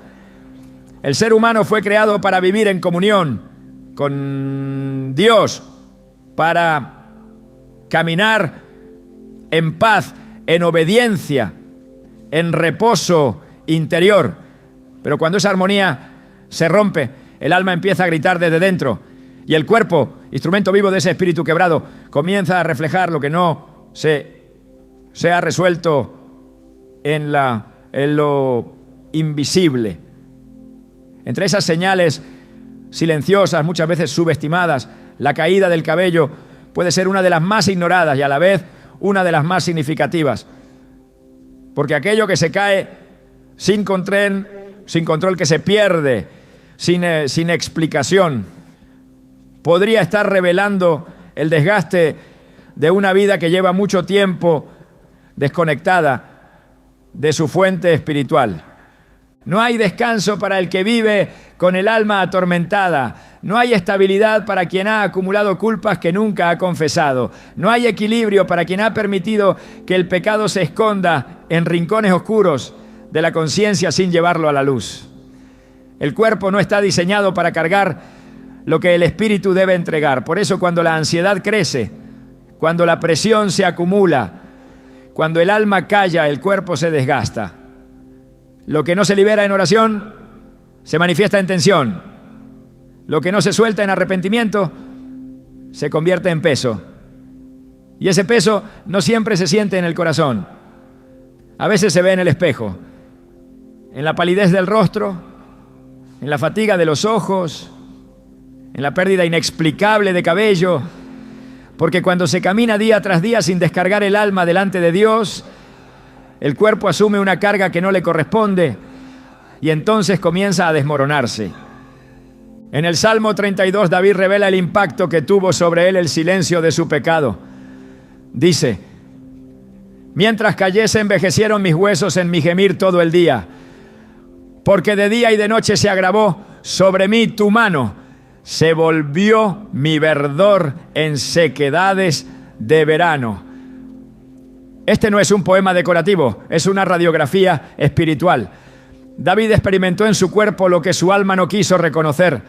A: El ser humano fue creado para vivir en comunión con Dios, para caminar en paz, en obediencia, en reposo interior. Pero cuando esa armonía se rompe, el alma empieza a gritar desde dentro y el cuerpo, instrumento vivo de ese espíritu quebrado, comienza a reflejar lo que no se ha resuelto en lo invisible. Entre esas señales silenciosas, muchas veces subestimadas, la caída del cabello puede ser una de las más ignoradas y a la vez una de las más significativas. Porque aquello que se cae sin control, que se pierde, sin explicación, podría estar revelando el desgaste de una vida que lleva mucho tiempo desconectada de su fuente espiritual. No hay descanso para el que vive con el alma atormentada. No hay estabilidad para quien ha acumulado culpas que nunca ha confesado. No hay equilibrio para quien ha permitido que el pecado se esconda en rincones oscuros de la conciencia sin llevarlo a la luz. El cuerpo no está diseñado para cargar lo que el espíritu debe entregar. Por eso cuando la ansiedad crece, cuando la presión se acumula, cuando el alma calla, el cuerpo se desgasta. Lo que no se libera en oración se manifiesta en tensión. Lo que no se suelta en arrepentimiento se convierte en peso. Y ese peso no siempre se siente en el corazón. A veces se ve en el espejo, en la palidez del rostro, en la fatiga de los ojos, en la pérdida inexplicable de cabello, porque cuando se camina día tras día sin descargar el alma delante de Dios, el cuerpo asume una carga que no le corresponde y entonces comienza a desmoronarse. En el Salmo 32, David revela el impacto que tuvo sobre él el silencio de su pecado. Dice: mientras callé se envejecieron mis huesos en mi gemir todo el día, porque de día y de noche se agravó sobre mí tu mano, se volvió mi verdor en sequedades de verano. Este no es un poema decorativo, es una radiografía espiritual. David experimentó en su cuerpo lo que su alma no quiso reconocer.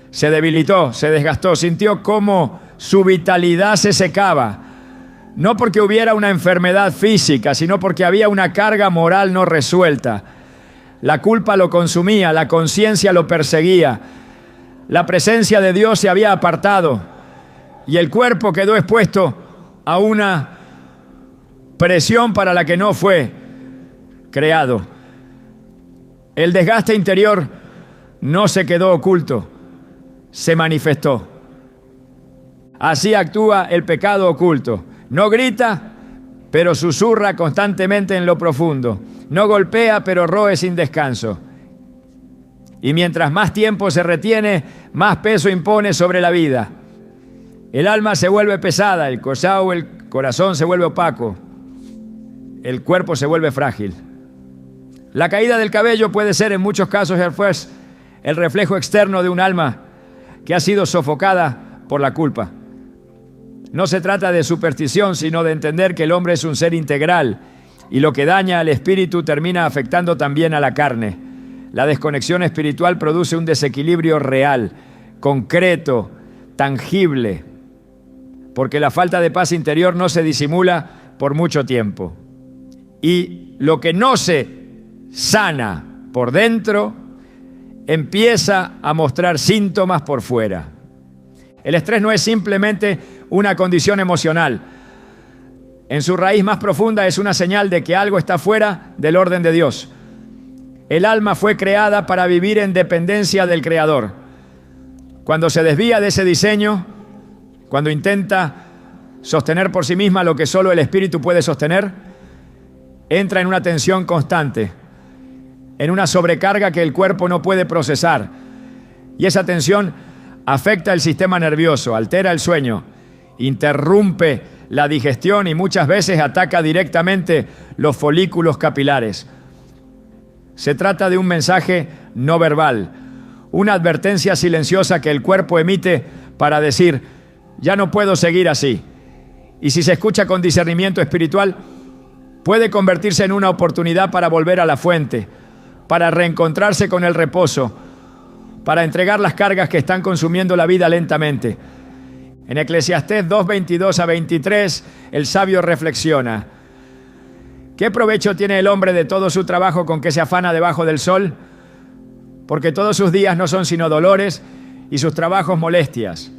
A: Se debilitó, se desgastó, sintió cómo su vitalidad se secaba. No porque hubiera una enfermedad física, sino porque había una carga moral no resuelta. La culpa lo consumía, la conciencia lo perseguía. La presencia de Dios se había apartado y el cuerpo quedó expuesto a una presión para la que no fue creado. El desgaste interior no se quedó oculto, se manifestó. Así actúa el pecado oculto. No grita, pero susurra constantemente en lo profundo. No golpea, pero roe sin descanso. Y mientras más tiempo se retiene, más peso impone sobre la vida. El alma se vuelve pesada, el corazón se vuelve opaco, el cuerpo se vuelve frágil. La caída del cabello puede ser en muchos casos el reflejo externo de un alma que ha sido sofocada por la culpa. No se trata de superstición, sino de entender que el hombre es un ser integral y lo que daña al espíritu termina afectando también a la carne. La desconexión espiritual produce un desequilibrio real, concreto, tangible, porque la falta de paz interior no se disimula por mucho tiempo. Y lo que no se sana por dentro empieza a mostrar síntomas por fuera. El estrés no es simplemente una condición emocional. En su raíz más profunda es una señal de que algo está fuera del orden de Dios. El alma fue creada para vivir en dependencia del Creador. Cuando se desvía de ese diseño, cuando intenta sostener por sí misma lo que solo el espíritu puede sostener, entra en una tensión constante, en una sobrecarga que el cuerpo no puede procesar. Y esa tensión afecta el sistema nervioso, altera el sueño, interrumpe la digestión y muchas veces ataca directamente los folículos capilares. Se trata de un mensaje no verbal, una advertencia silenciosa que el cuerpo emite para decir: ya no puedo seguir así. Y si se escucha con discernimiento espiritual, puede convertirse en una oportunidad para volver a la fuente, para reencontrarse con el reposo, para entregar las cargas que están consumiendo la vida lentamente. En Eclesiastés 2:22-23, el sabio reflexiona: ¿qué provecho tiene el hombre de todo su trabajo con que se afana debajo del sol? Porque todos sus días no son sino dolores y sus trabajos molestias.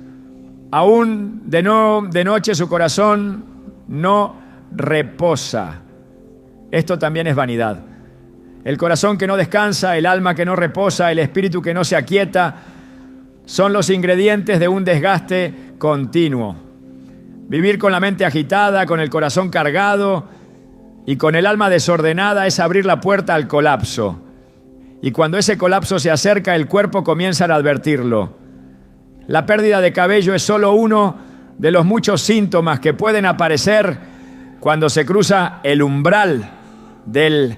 A: Aún de noche su corazón no reposa. Esto también es vanidad. El corazón que no descansa, el alma que no reposa, el espíritu que no se aquieta, son los ingredientes de un desgaste continuo. Vivir con la mente agitada, con el corazón cargado y con el alma desordenada es abrir la puerta al colapso. Y cuando ese colapso se acerca, el cuerpo comienza a advertirlo. La pérdida de cabello es solo uno de los muchos síntomas que pueden aparecer cuando se cruza el umbral del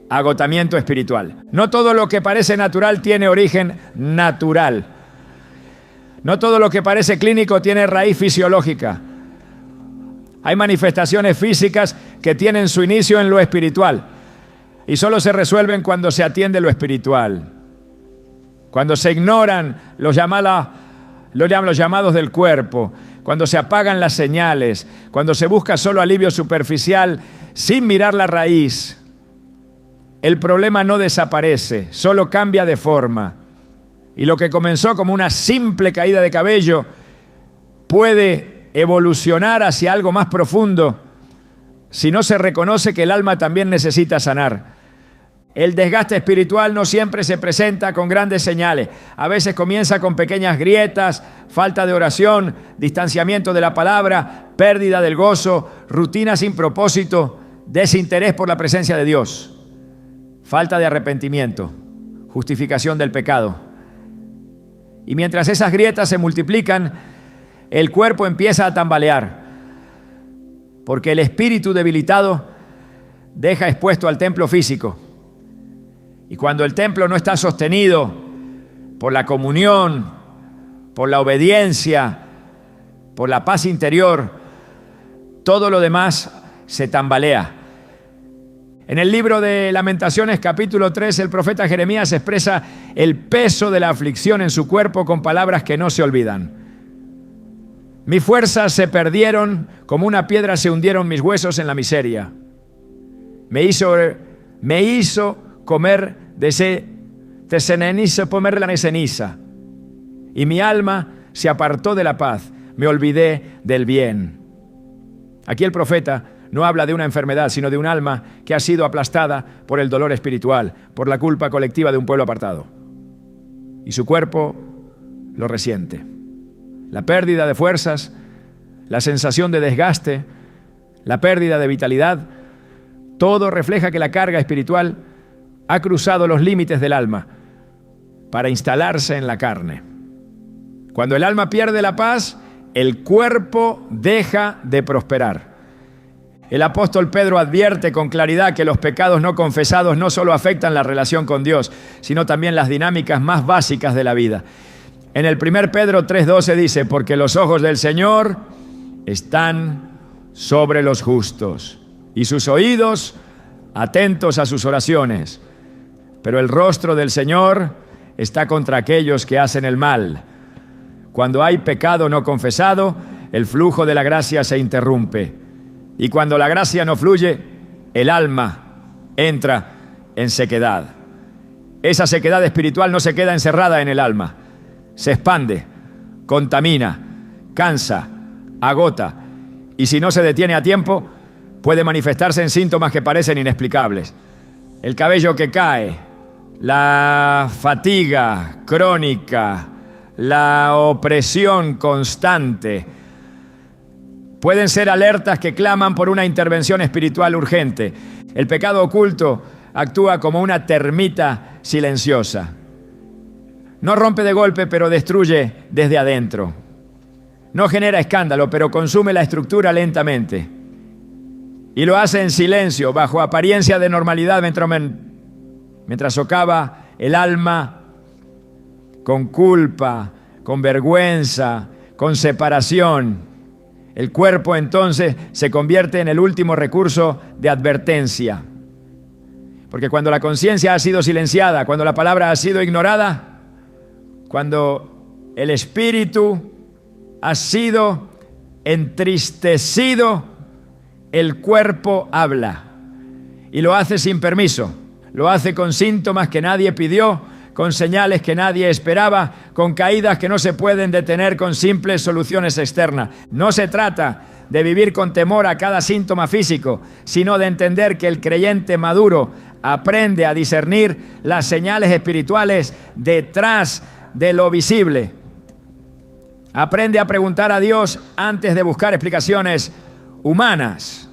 A: agotamiento espiritual. No todo lo que parece natural tiene origen natural. No todo lo que parece clínico tiene raíz fisiológica. Hay manifestaciones físicas que tienen su inicio en lo espiritual y solo se resuelven cuando se atiende lo espiritual. Cuando se ignoran los llamados del cuerpo, cuando se apagan las señales, cuando se busca solo alivio superficial sin mirar la raíz, el problema no desaparece, solo cambia de forma. Y lo que comenzó como una simple caída de cabello puede evolucionar hacia algo más profundo si no se reconoce que el alma también necesita sanar. El desgaste espiritual no siempre se presenta con grandes señales. A veces comienza con pequeñas grietas, falta de oración, distanciamiento de la palabra, pérdida del gozo, rutina sin propósito, desinterés por la presencia de Dios, falta de arrepentimiento, justificación del pecado. Y mientras esas grietas se multiplican, el cuerpo empieza a tambalear, porque el espíritu debilitado deja expuesto al templo físico. Y cuando el templo no está sostenido por la comunión, por la obediencia, por la paz interior, todo lo demás se tambalea. En el libro de Lamentaciones, capítulo 3, el profeta Jeremías expresa el peso de la aflicción en su cuerpo con palabras que no se olvidan. Mis fuerzas se perdieron, como una piedra se hundieron mis huesos en la miseria. Me hizo comer de ceniza, y mi alma se apartó de la paz, me olvidé del bien. Aquí el profeta no habla de una enfermedad, sino de un alma que ha sido aplastada por el dolor espiritual, por la culpa colectiva de un pueblo apartado. Y su cuerpo lo resiente. La pérdida de fuerzas, la sensación de desgaste, la pérdida de vitalidad, todo refleja que la carga espiritual ha cruzado los límites del alma para instalarse en la carne. Cuando el alma pierde la paz, el cuerpo deja de prosperar. El apóstol Pedro advierte con claridad que los pecados no confesados no solo afectan la relación con Dios, sino también las dinámicas más básicas de la vida. En el 1 Pedro 3:12 dice, porque los ojos del Señor están sobre los justos y sus oídos atentos a sus oraciones. Pero el rostro del Señor está contra aquellos que hacen el mal. Cuando hay pecado no confesado, el flujo de la gracia se interrumpe. Y cuando la gracia no fluye, el alma entra en sequedad. Esa sequedad espiritual no se queda encerrada en el alma. Se expande, contamina, cansa, agota. Y si no se detiene a tiempo, puede manifestarse en síntomas que parecen inexplicables. El cabello que cae, la fatiga crónica, la opresión constante, pueden ser alertas que claman por una intervención espiritual urgente. El pecado oculto actúa como una termita silenciosa. No rompe de golpe, pero destruye desde adentro. No genera escándalo, pero consume la estructura lentamente. Y lo hace en silencio, bajo apariencia de normalidad, mientras socava el alma con culpa, con vergüenza, con separación. El cuerpo entonces se convierte en el último recurso de advertencia. Porque cuando la conciencia ha sido silenciada, cuando la palabra ha sido ignorada, cuando el espíritu ha sido entristecido, el cuerpo habla. Y lo hace sin permiso. Lo hace con síntomas que nadie pidió, con señales que nadie esperaba, con caídas que no se pueden detener con simples soluciones externas. No se trata de vivir con temor a cada síntoma físico, sino de entender que el creyente maduro aprende a discernir las señales espirituales detrás de lo visible. Aprende a preguntar a Dios antes de buscar explicaciones humanas.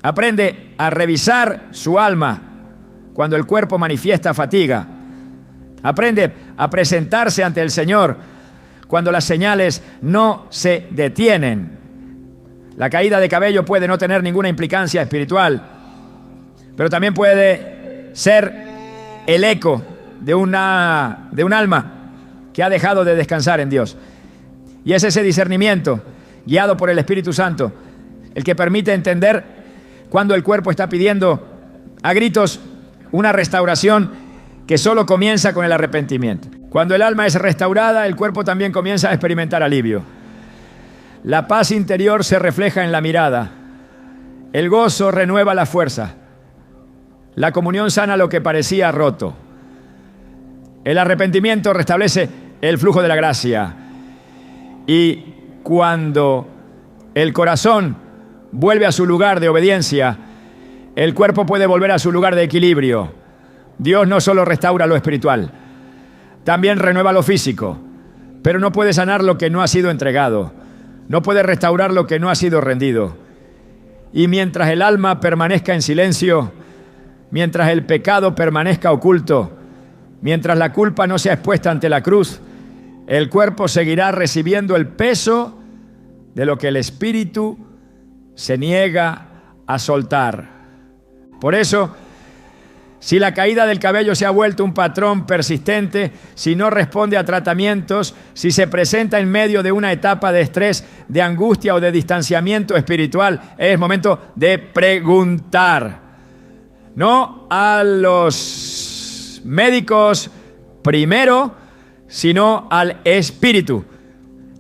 A: Aprende a revisar su alma cuando el cuerpo manifiesta fatiga. Aprende a presentarse ante el Señor cuando las señales no se detienen. La caída de cabello puede no tener ninguna implicancia espiritual, pero también puede ser el eco de un alma que ha dejado de descansar en Dios. Y es ese discernimiento, guiado por el Espíritu Santo, el que permite entender cuando el cuerpo está pidiendo a gritos una restauración que solo comienza con el arrepentimiento. Cuando el alma es restaurada, el cuerpo también comienza a experimentar alivio. La paz interior se refleja en la mirada. El gozo renueva la fuerza. La comunión sana lo que parecía roto. El arrepentimiento restablece el flujo de la gracia. Y cuando el corazón vuelve a su lugar de obediencia, el cuerpo puede volver a su lugar de equilibrio. Dios no solo restaura lo espiritual, también renueva lo físico, pero no puede sanar lo que no ha sido entregado. No puede restaurar lo que no ha sido rendido. Y mientras el alma permanezca en silencio, mientras el pecado permanezca oculto, mientras la culpa no sea expuesta ante la cruz, el cuerpo seguirá recibiendo el peso de lo que el espíritu se niega a soltar. Por eso, si la caída del cabello se ha vuelto un patrón persistente, si no responde a tratamientos, si se presenta en medio de una etapa de estrés, de angustia o de distanciamiento espiritual, es momento de preguntar. No a los médicos primero, sino al espíritu.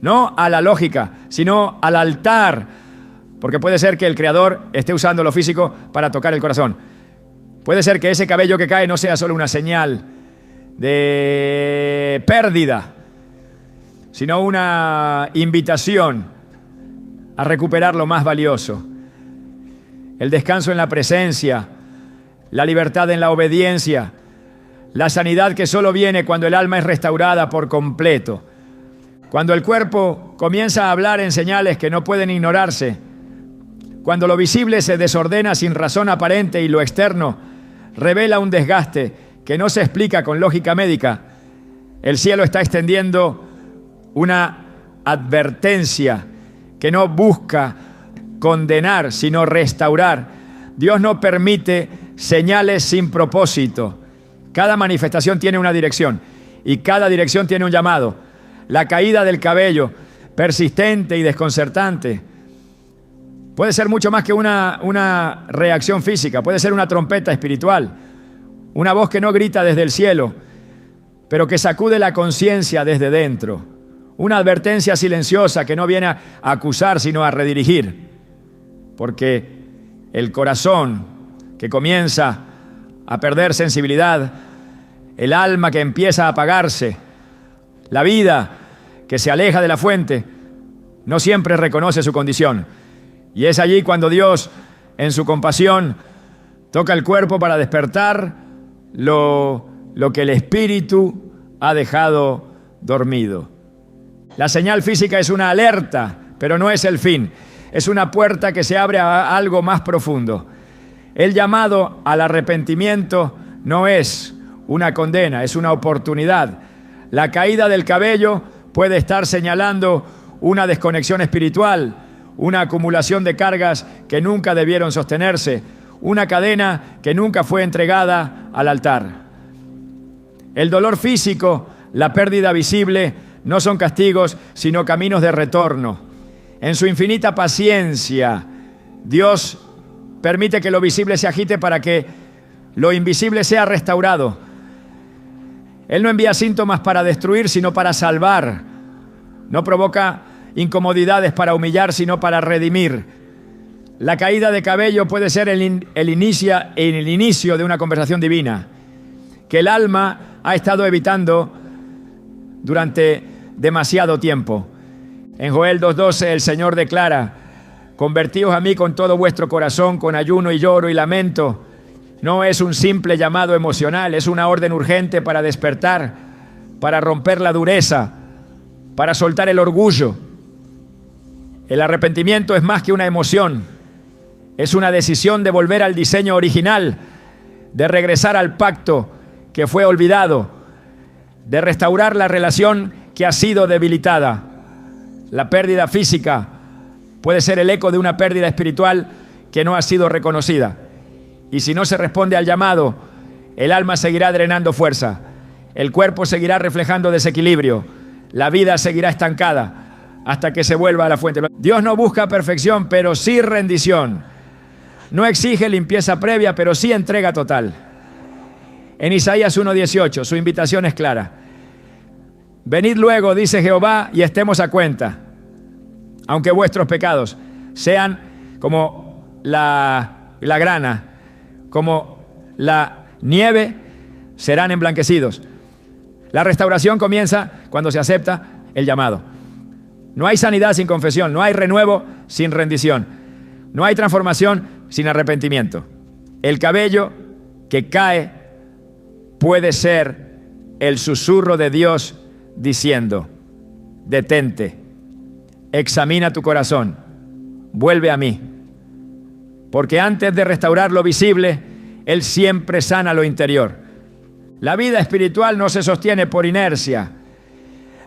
A: No a la lógica, sino al altar. Porque puede ser que el Creador esté usando lo físico para tocar el corazón. Puede ser que ese cabello que cae no sea solo una señal de pérdida, sino una invitación a recuperar lo más valioso. El descanso en la presencia, la libertad en la obediencia, la sanidad que solo viene cuando el alma es restaurada por completo. Cuando el cuerpo comienza a hablar en señales que no pueden ignorarse, cuando lo visible se desordena sin razón aparente y lo externo revela un desgaste que no se explica con lógica médica, el cielo está extendiendo una advertencia que no busca condenar, sino restaurar. Dios no permite señales sin propósito. Cada manifestación tiene una dirección y cada dirección tiene un llamado. La caída del cabello, persistente y desconcertante, puede ser mucho más que una reacción física, puede ser una trompeta espiritual, una voz que no grita desde el cielo, pero que sacude la conciencia desde dentro, una advertencia silenciosa que no viene a acusar, sino a redirigir, porque el corazón que comienza a perder sensibilidad, el alma que empieza a apagarse, la vida que se aleja de la fuente, no siempre reconoce su condición. Y es allí cuando Dios, en su compasión, toca el cuerpo para despertar lo que el espíritu ha dejado dormido. La señal física es una alerta, pero no es el fin. Es una puerta que se abre a algo más profundo. El llamado al arrepentimiento no es una condena, es una oportunidad. La caída del cabello puede estar señalando una desconexión espiritual, una acumulación de cargas que nunca debieron sostenerse, una cadena que nunca fue entregada al altar. El dolor físico, la pérdida visible, no son castigos, sino caminos de retorno. En su infinita paciencia, Dios permite que lo visible se agite para que lo invisible sea restaurado. Él no envía síntomas para destruir, sino para salvar. No provoca incomodidades para humillar, sino para redimir. La caída de cabello puede ser el inicio de una conversación divina que el alma ha estado evitando durante demasiado tiempo. En Joel 2:12 el Señor declara: convertíos a mí con todo vuestro corazón, con ayuno y lloro y lamento. No es un simple llamado emocional, es una orden urgente para despertar, para romper la dureza, para soltar el orgullo. El arrepentimiento es más que una emoción, es una decisión de volver al diseño original, de regresar al pacto que fue olvidado, de restaurar la relación que ha sido debilitada. La pérdida física puede ser el eco de una pérdida espiritual que no ha sido reconocida. Y si no se responde al llamado, el alma seguirá drenando fuerza, el cuerpo seguirá reflejando desequilibrio, la vida seguirá estancada hasta que se vuelva a la fuente. Dios no busca perfección, pero sí rendición. No exige limpieza previa, pero sí entrega total. En Isaías 1:18, su invitación es clara. Venid luego, dice Jehová, y estemos a cuenta, aunque vuestros pecados sean como la grana, como la nieve, serán emblanquecidos. La restauración comienza cuando se acepta el llamado. No hay sanidad sin confesión, no hay renuevo sin rendición, no hay transformación sin arrepentimiento. El cabello que cae puede ser el susurro de Dios diciendo: detente, examina tu corazón, vuelve a mí. Porque antes de restaurar lo visible, Él siempre sana lo interior. La vida espiritual no se sostiene por inercia.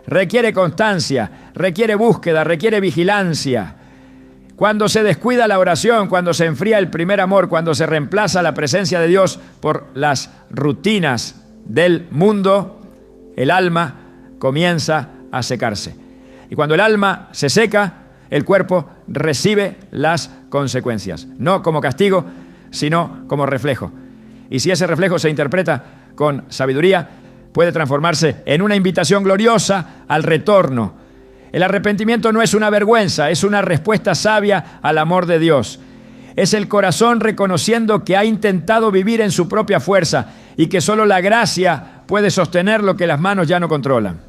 A: Requiere constancia, requiere búsqueda, requiere vigilancia. Cuando se descuida la oración, cuando se enfría el primer amor, cuando se reemplaza la presencia de Dios por las rutinas del mundo, el alma comienza a secarse. Y cuando el alma se seca, el cuerpo recibe las consecuencias, no como castigo, sino como reflejo. Y si ese reflejo se interpreta con sabiduría, puede transformarse en una invitación gloriosa al retorno. El arrepentimiento no es una vergüenza, es una respuesta sabia al amor de Dios. Es el corazón reconociendo que ha intentado vivir en su propia fuerza y que solo la gracia puede sostener lo que las manos ya no controlan.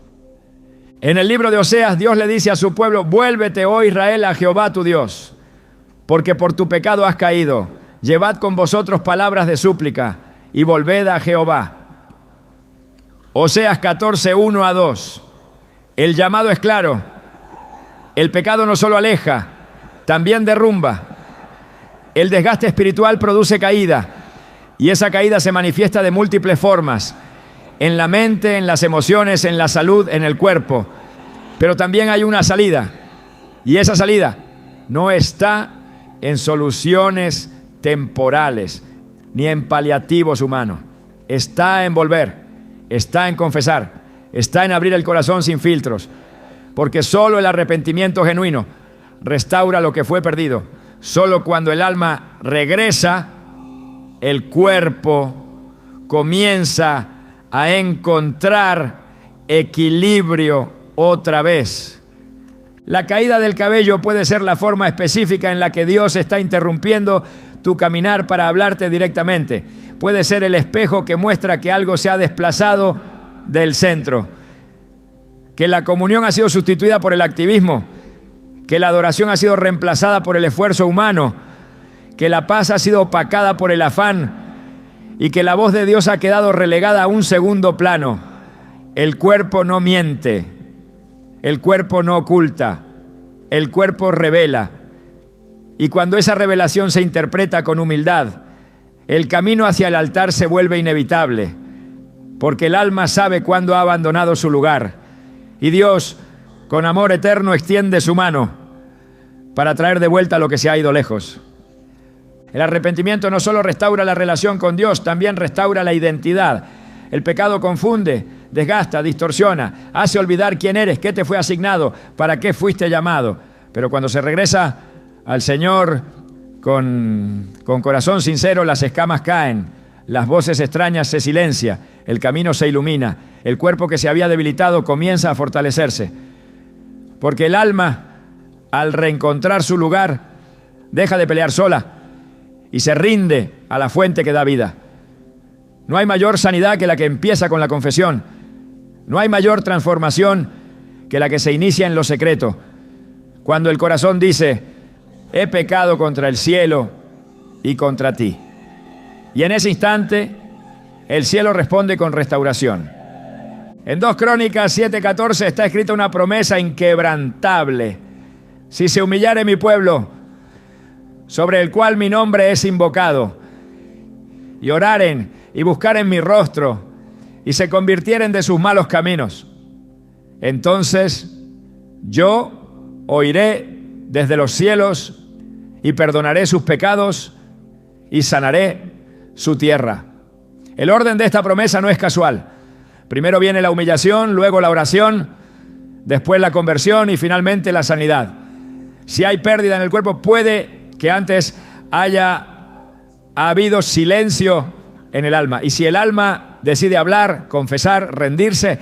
A: En el libro de Oseas, Dios le dice a su pueblo: vuélvete, oh Israel, a Jehová tu Dios, porque por tu pecado has caído. Llevad con vosotros palabras de súplica y volved a Jehová. Oseas 14, 1-2. El llamado es claro. El pecado no solo aleja, también derrumba. El desgaste espiritual produce caída, y esa caída se manifiesta de múltiples formas: en la mente, en las emociones, en la salud, en el cuerpo. Pero también hay una salida, y esa salida no está en soluciones temporales ni en paliativos humanos. Está en volver, está en confesar, está en abrir el corazón sin filtros, porque solo el arrepentimiento genuino restaura lo que fue perdido. Solo cuando el alma regresa, el cuerpo comienza a encontrar equilibrio otra vez. La caída del cabello puede ser la forma específica en la que Dios está interrumpiendo tu caminar para hablarte directamente. Puede ser el espejo que muestra que algo se ha desplazado del centro, que la comunión ha sido sustituida por el activismo, que la adoración ha sido reemplazada por el esfuerzo humano, que la paz ha sido opacada por el afán y que la voz de Dios ha quedado relegada a un segundo plano. El cuerpo no miente, el cuerpo no oculta, el cuerpo revela. Y cuando esa revelación se interpreta con humildad, el camino hacia el altar se vuelve inevitable, porque el alma sabe cuándo ha abandonado su lugar. Y Dios, con amor eterno, extiende su mano para traer de vuelta lo que se ha ido lejos. El arrepentimiento no solo restaura la relación con Dios, también restaura la identidad. El pecado confunde, desgasta, distorsiona, hace olvidar quién eres, qué te fue asignado, para qué fuiste llamado. Pero cuando se regresa al Señor con corazón sincero, las escamas caen, las voces extrañas se silencian, el camino se ilumina, el cuerpo que se había debilitado comienza a fortalecerse. Porque el alma, al reencontrar su lugar, deja de pelear sola y se rinde a la fuente que da vida. No hay mayor sanidad que la que empieza con la confesión. No hay mayor transformación que la que se inicia en lo secreto. Cuando el corazón dice: he pecado contra el cielo y contra ti. Y en ese instante, el cielo responde con restauración. En 2 Crónicas 7:14 está escrita una promesa inquebrantable. Si se humillare mi pueblo, sobre el cual mi nombre es invocado, y oraren y buscaren mi rostro, y se convirtieren de sus malos caminos, Entonces yo oiré desde los cielos y perdonaré sus pecados y sanaré su tierra. El orden de esta promesa no es casual. Primero viene la humillación, luego la oración, después la conversión y finalmente la sanidad. Si hay pérdida en el cuerpo, puede que antes haya habido silencio en el alma. Y si el alma decide hablar, confesar, rendirse,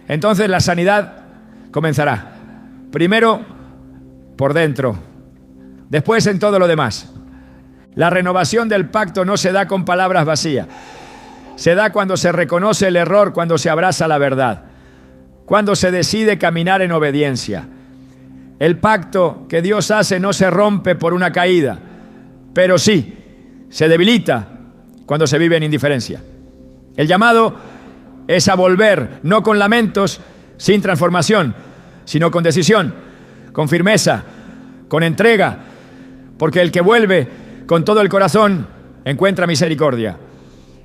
A: entonces la sanidad comenzará. Primero por dentro, después en todo lo demás. La renovación del pacto no se da con palabras vacías. Se da cuando se reconoce el error, cuando se abraza la verdad, cuando se decide caminar en obediencia. El pacto que Dios hace no se rompe por una caída, pero sí se debilita cuando se vive en indiferencia. El llamado es a volver, no con lamentos, sin transformación, sino con decisión, con firmeza, con entrega, porque el que vuelve con todo el corazón encuentra misericordia.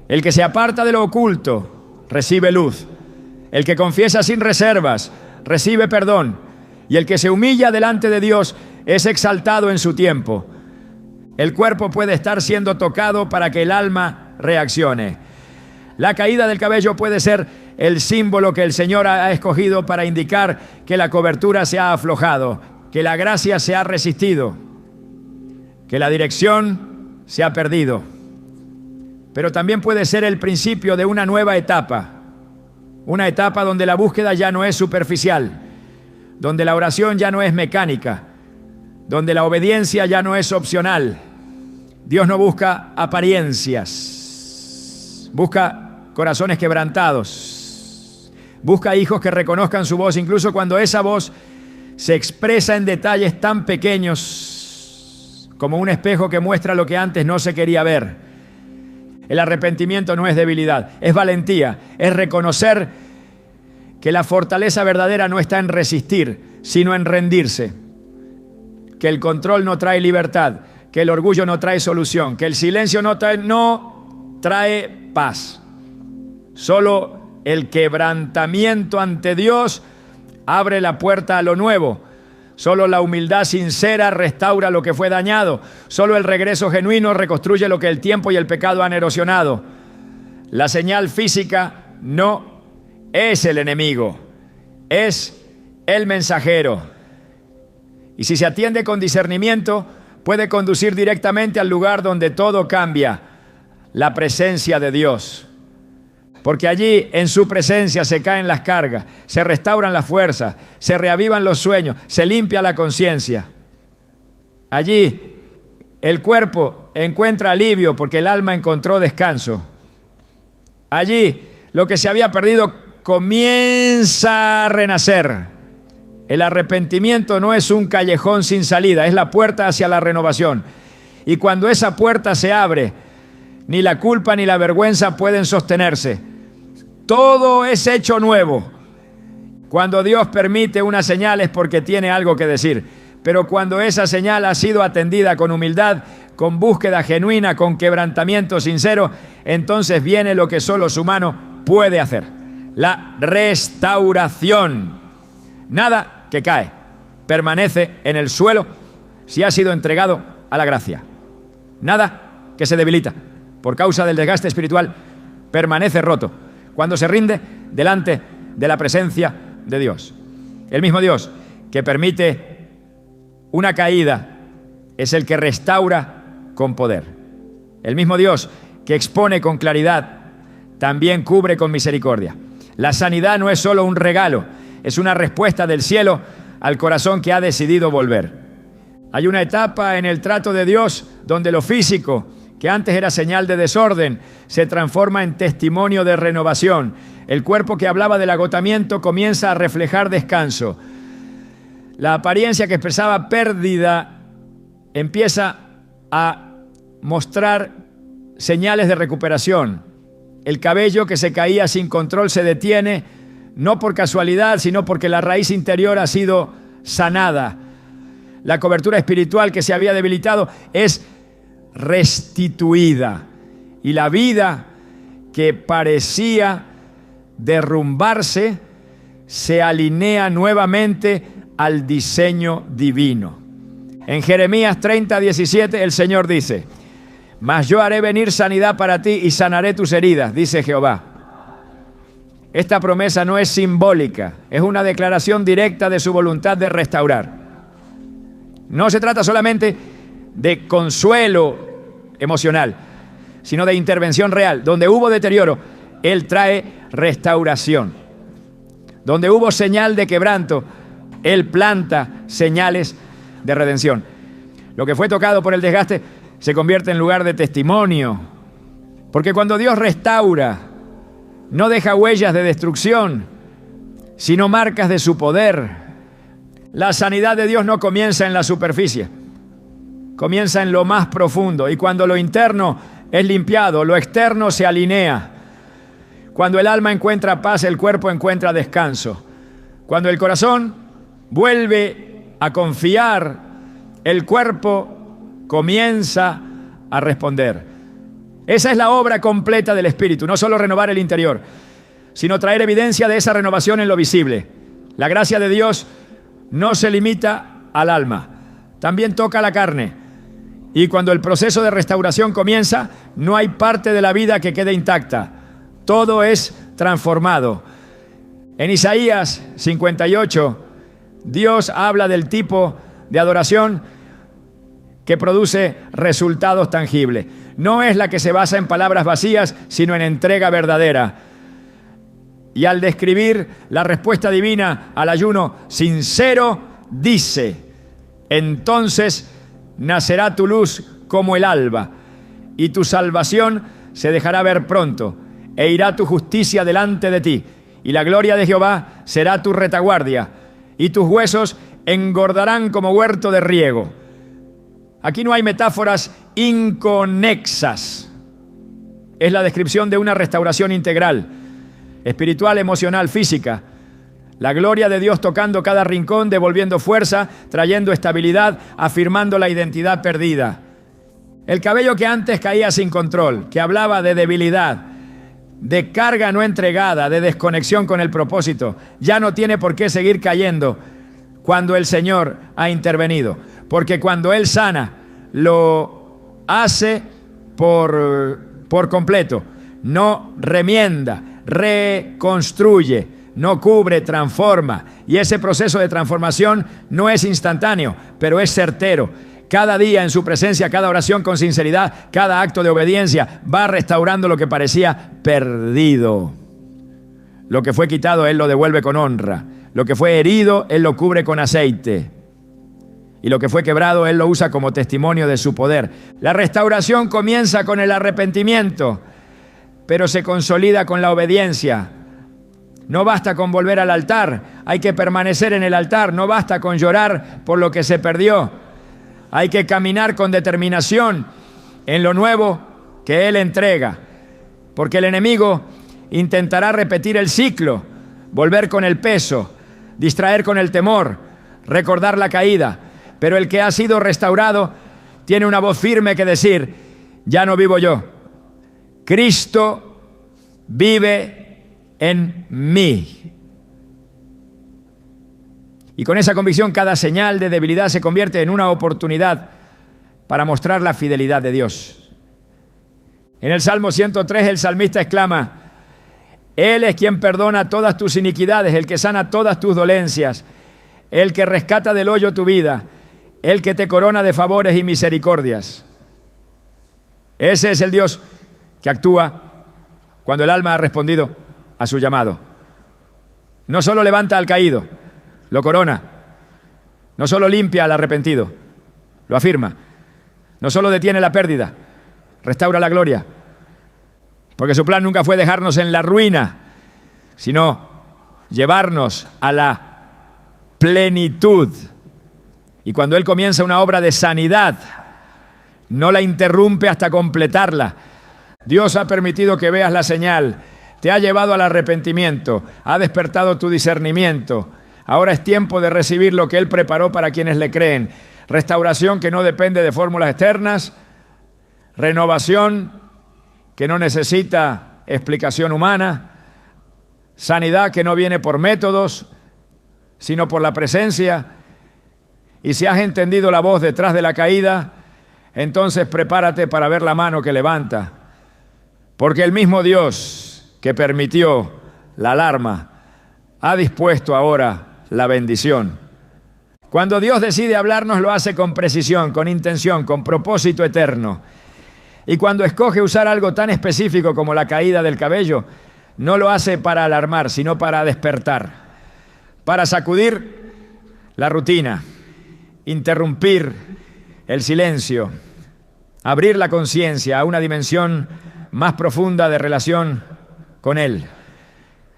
A: El que se aparta de lo oculto recibe luz. El que confiesa sin reservas recibe perdón. Y el que se humilla delante de Dios es exaltado en su tiempo. El cuerpo puede estar siendo tocado para que el alma reaccione. La caída del cabello puede ser el símbolo que el Señor ha escogido para indicar que la cobertura se ha aflojado, que la gracia se ha resistido, que la dirección se ha perdido. Pero también puede ser el principio de una nueva etapa, una etapa donde la búsqueda ya no es superficial, donde la oración ya no es mecánica, donde la obediencia ya no es opcional. Dios no busca apariencias, busca corazones quebrantados, busca hijos que reconozcan su voz, incluso cuando esa voz se expresa en detalles tan pequeños como un espejo que muestra lo que antes no se quería ver. El arrepentimiento no es debilidad, es valentía, es reconocer que la fortaleza verdadera no está en resistir, sino en rendirse. Que el control no trae libertad, que el orgullo no trae solución, que el silencio no trae paz. Solo el quebrantamiento ante Dios abre la puerta a lo nuevo. Solo la humildad sincera restaura lo que fue dañado. Solo el regreso genuino reconstruye lo que el tiempo y el pecado han erosionado. La señal física no es el enemigo, es el mensajero. Y si se atiende con discernimiento, puede conducir directamente al lugar donde todo cambia, la presencia de Dios. Porque allí, en su presencia, se caen las cargas, se restauran las fuerzas, se reavivan los sueños, se limpia la conciencia. Allí, el cuerpo encuentra alivio porque el alma encontró descanso. Allí, lo que se había perdido comienza a renacer. El arrepentimiento no es un callejón sin salida, es la puerta hacia la renovación. Y cuando esa puerta se abre, ni la culpa ni la vergüenza pueden sostenerse. Todo es hecho nuevo. Cuando Dios permite una señal es porque tiene algo que decir. Pero cuando esa señal ha sido atendida con humildad, con búsqueda genuina, con quebrantamiento sincero, entonces viene lo que solo su mano puede hacer: la restauración. Nada que cae permanece en el suelo si ha sido entregado a la gracia. Nada que se debilita por causa del desgaste espiritual permanece roto cuando se rinde delante de la presencia de Dios. El mismo Dios que permite una caída es el que restaura con poder. El mismo Dios que expone con claridad también cubre con misericordia. La sanidad no es solo un regalo, es una respuesta del cielo al corazón que ha decidido volver. Hay una etapa en el trato de Dios donde lo físico, que antes era señal de desorden, se transforma en testimonio de renovación. El cuerpo que hablaba del agotamiento comienza a reflejar descanso. La apariencia que expresaba pérdida empieza a mostrar señales de recuperación. El cabello que se caía sin control se detiene, no por casualidad, sino porque la raíz interior ha sido sanada. La cobertura espiritual que se había debilitado es restituida. Y la vida que parecía derrumbarse se alinea nuevamente al diseño divino. En Jeremías 30:17 el Señor dice: mas yo haré venir sanidad para ti y sanaré tus heridas, dice Jehová. Esta promesa no es simbólica, es una declaración directa de su voluntad de restaurar. No se trata solamente de consuelo emocional, sino de intervención real. Donde hubo deterioro, Él trae restauración. Donde hubo señal de quebranto, Él planta señales de redención. Lo que fue tocado por el desgaste se convierte en lugar de testimonio. Porque cuando Dios restaura, no deja huellas de destrucción, sino marcas de su poder. La sanidad de Dios no comienza en la superficie, comienza en lo más profundo. Y cuando lo interno es limpiado, lo externo se alinea. Cuando el alma encuentra paz, el cuerpo encuentra descanso. Cuando el corazón vuelve a confiar, el cuerpo comienza a responder. Esa es la obra completa del Espíritu, no solo renovar el interior, sino traer evidencia de esa renovación en lo visible. La gracia de Dios no se limita al alma, también toca la carne. Y cuando el proceso de restauración comienza, no hay parte de la vida que quede intacta. Todo es transformado. En Isaías 58, Dios habla del tipo de adoración que produce resultados tangibles. No es la que se basa en palabras vacías, sino en entrega verdadera. Y al describir la respuesta divina al ayuno sincero, dice: entonces nacerá tu luz como el alba, y tu salvación se dejará ver pronto, e irá tu justicia delante de ti, y la gloria de Jehová será tu retaguardia, y tus huesos engordarán como huerto de riego. Aquí no hay metáforas inconexas. Es la descripción de una restauración integral, espiritual, emocional, física. La gloria de Dios tocando cada rincón, devolviendo fuerza, trayendo estabilidad, afirmando la identidad perdida. El cabello que antes caía sin control, que hablaba de debilidad, de carga no entregada, de desconexión con el propósito, ya no tiene por qué seguir cayendo cuando el Señor ha intervenido. Porque cuando Él sana, lo hace por completo. No remienda, reconstruye, no cubre, transforma. Y ese proceso de transformación no es instantáneo, pero es certero. Cada día en su presencia, cada oración con sinceridad, cada acto de obediencia va restaurando lo que parecía perdido. Lo que fue quitado, Él lo devuelve con honra. Lo que fue herido, Él lo cubre con aceite. Y lo que fue quebrado, Él lo usa como testimonio de su poder. La restauración comienza con el arrepentimiento, pero se consolida con la obediencia. No basta con volver al altar, hay que permanecer en el altar. No basta con llorar por lo que se perdió. Hay que caminar con determinación en lo nuevo que Él entrega. Porque el enemigo intentará repetir el ciclo, volver con el peso, distraer con el temor, recordar la caída. Pero el que ha sido restaurado tiene una voz firme que decir: ya no vivo yo, Cristo vive en mí. Y con esa convicción, cada señal de debilidad se convierte en una oportunidad para mostrar la fidelidad de Dios. En el Salmo 103 el salmista exclama: Él es quien perdona todas tus iniquidades, el que sana todas tus dolencias, el que rescata del hoyo tu vida, el que te corona de favores y misericordias. Ese es el Dios que actúa cuando el alma ha respondido a su llamado. No solo levanta al caído, lo corona. No solo limpia al arrepentido, lo afirma. No solo detiene la pérdida, restaura la gloria. Porque su plan nunca fue dejarnos en la ruina, sino llevarnos a la plenitud. Y cuando Él comienza una obra de sanidad, no la interrumpe hasta completarla. Dios ha permitido que veas la señal, te ha llevado al arrepentimiento, ha despertado tu discernimiento. Ahora es tiempo de recibir lo que Él preparó para quienes le creen. Restauración que no depende de fórmulas externas, renovación que no necesita explicación humana, Sanidad que no viene por métodos, sino por la presencia. Y si has entendido la voz detrás de la caída, entonces prepárate para ver la mano que levanta. Porque el mismo Dios que permitió la alarma ha dispuesto ahora la bendición. Cuando Dios decide hablarnos, lo hace con precisión, con intención, con propósito eterno. Y cuando escoge usar algo tan específico como la caída del cabello, no lo hace para alarmar, sino para despertar, para sacudir la rutina, interrumpir el silencio, abrir la conciencia a una dimensión más profunda de relación con Él.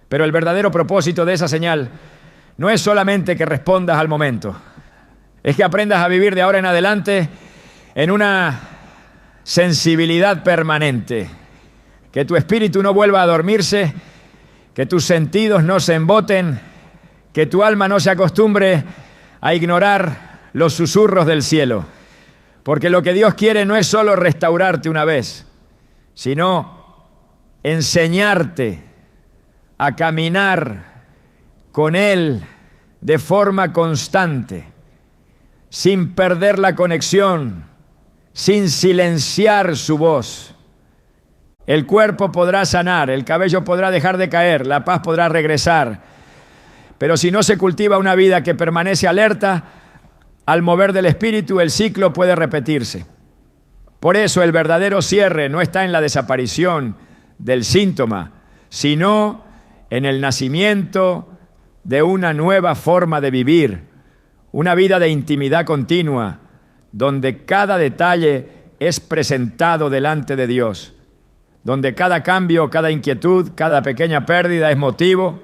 A: Pero el verdadero propósito de esa señal no es solamente que respondas al momento, es que aprendas a vivir de ahora en adelante en una sensibilidad permanente, que tu espíritu no vuelva a dormirse, que tus sentidos no se emboten, que tu alma no se acostumbre a ignorar los susurros del cielo, porque lo que Dios quiere no es solo restaurarte una vez, sino enseñarte a caminar con Él de forma constante, sin perder la conexión, sin silenciar su voz. El cuerpo podrá sanar, el cabello podrá dejar de caer, la paz podrá regresar, pero si no se cultiva una vida que permanece alerta, al mover del espíritu el ciclo puede repetirse. Por eso el verdadero cierre no está en la desaparición del síntoma, sino en el nacimiento de una nueva forma de vivir, una vida de intimidad continua, donde cada detalle es presentado delante de Dios, donde cada cambio, cada inquietud, cada pequeña pérdida es motivo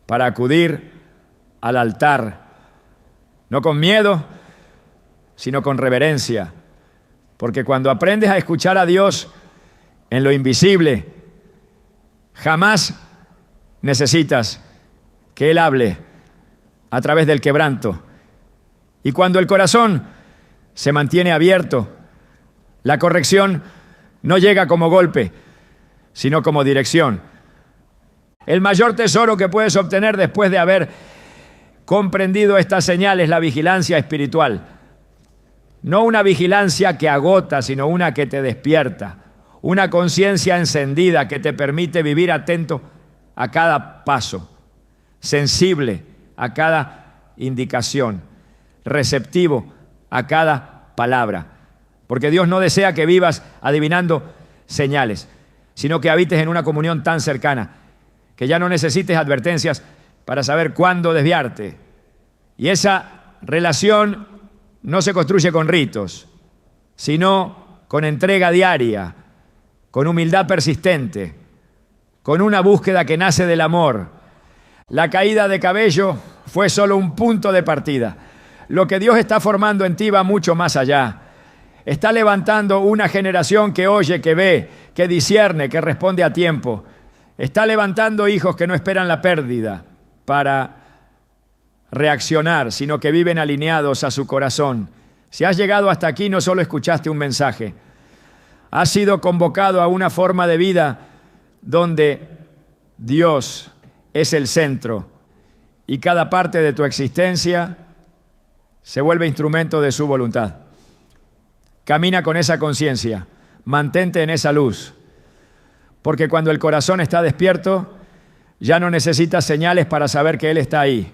A: para acudir al altar, no con miedo, sino con reverencia, porque cuando aprendes a escuchar a Dios en lo invisible, jamás necesitas que Él hable a través del quebranto. Y cuando el corazón se mantiene abierto, la corrección no llega como golpe, sino como dirección. El mayor tesoro que puedes obtener después de haber comprendido esta señal es la vigilancia espiritual. No una vigilancia que agota, sino una que te despierta. Una conciencia encendida que te permite vivir atento a cada paso, sensible a cada indicación, receptivo a cada palabra. Porque Dios no desea que vivas adivinando señales, sino que habites en una comunión tan cercana que ya no necesites advertencias para saber cuándo desviarte. Y esa relación no se construye con ritos, sino con entrega diaria, con humildad persistente, con una búsqueda que nace del amor. La caída de cabello fue solo un punto de partida. Lo que Dios está formando en ti va mucho más allá. Está levantando una generación que oye, que ve, que discierne, que responde a tiempo. Está levantando hijos que no esperan la pérdida para reaccionar, sino que viven alineados a su corazón. Si has llegado hasta aquí, no solo escuchaste un mensaje, has sido convocado a una forma de vida donde Dios es el centro y cada parte de tu existencia se vuelve instrumento de su voluntad. Camina con esa conciencia, mantente en esa luz, porque cuando el corazón está despierto, ya no necesitas señales para saber que Él está ahí.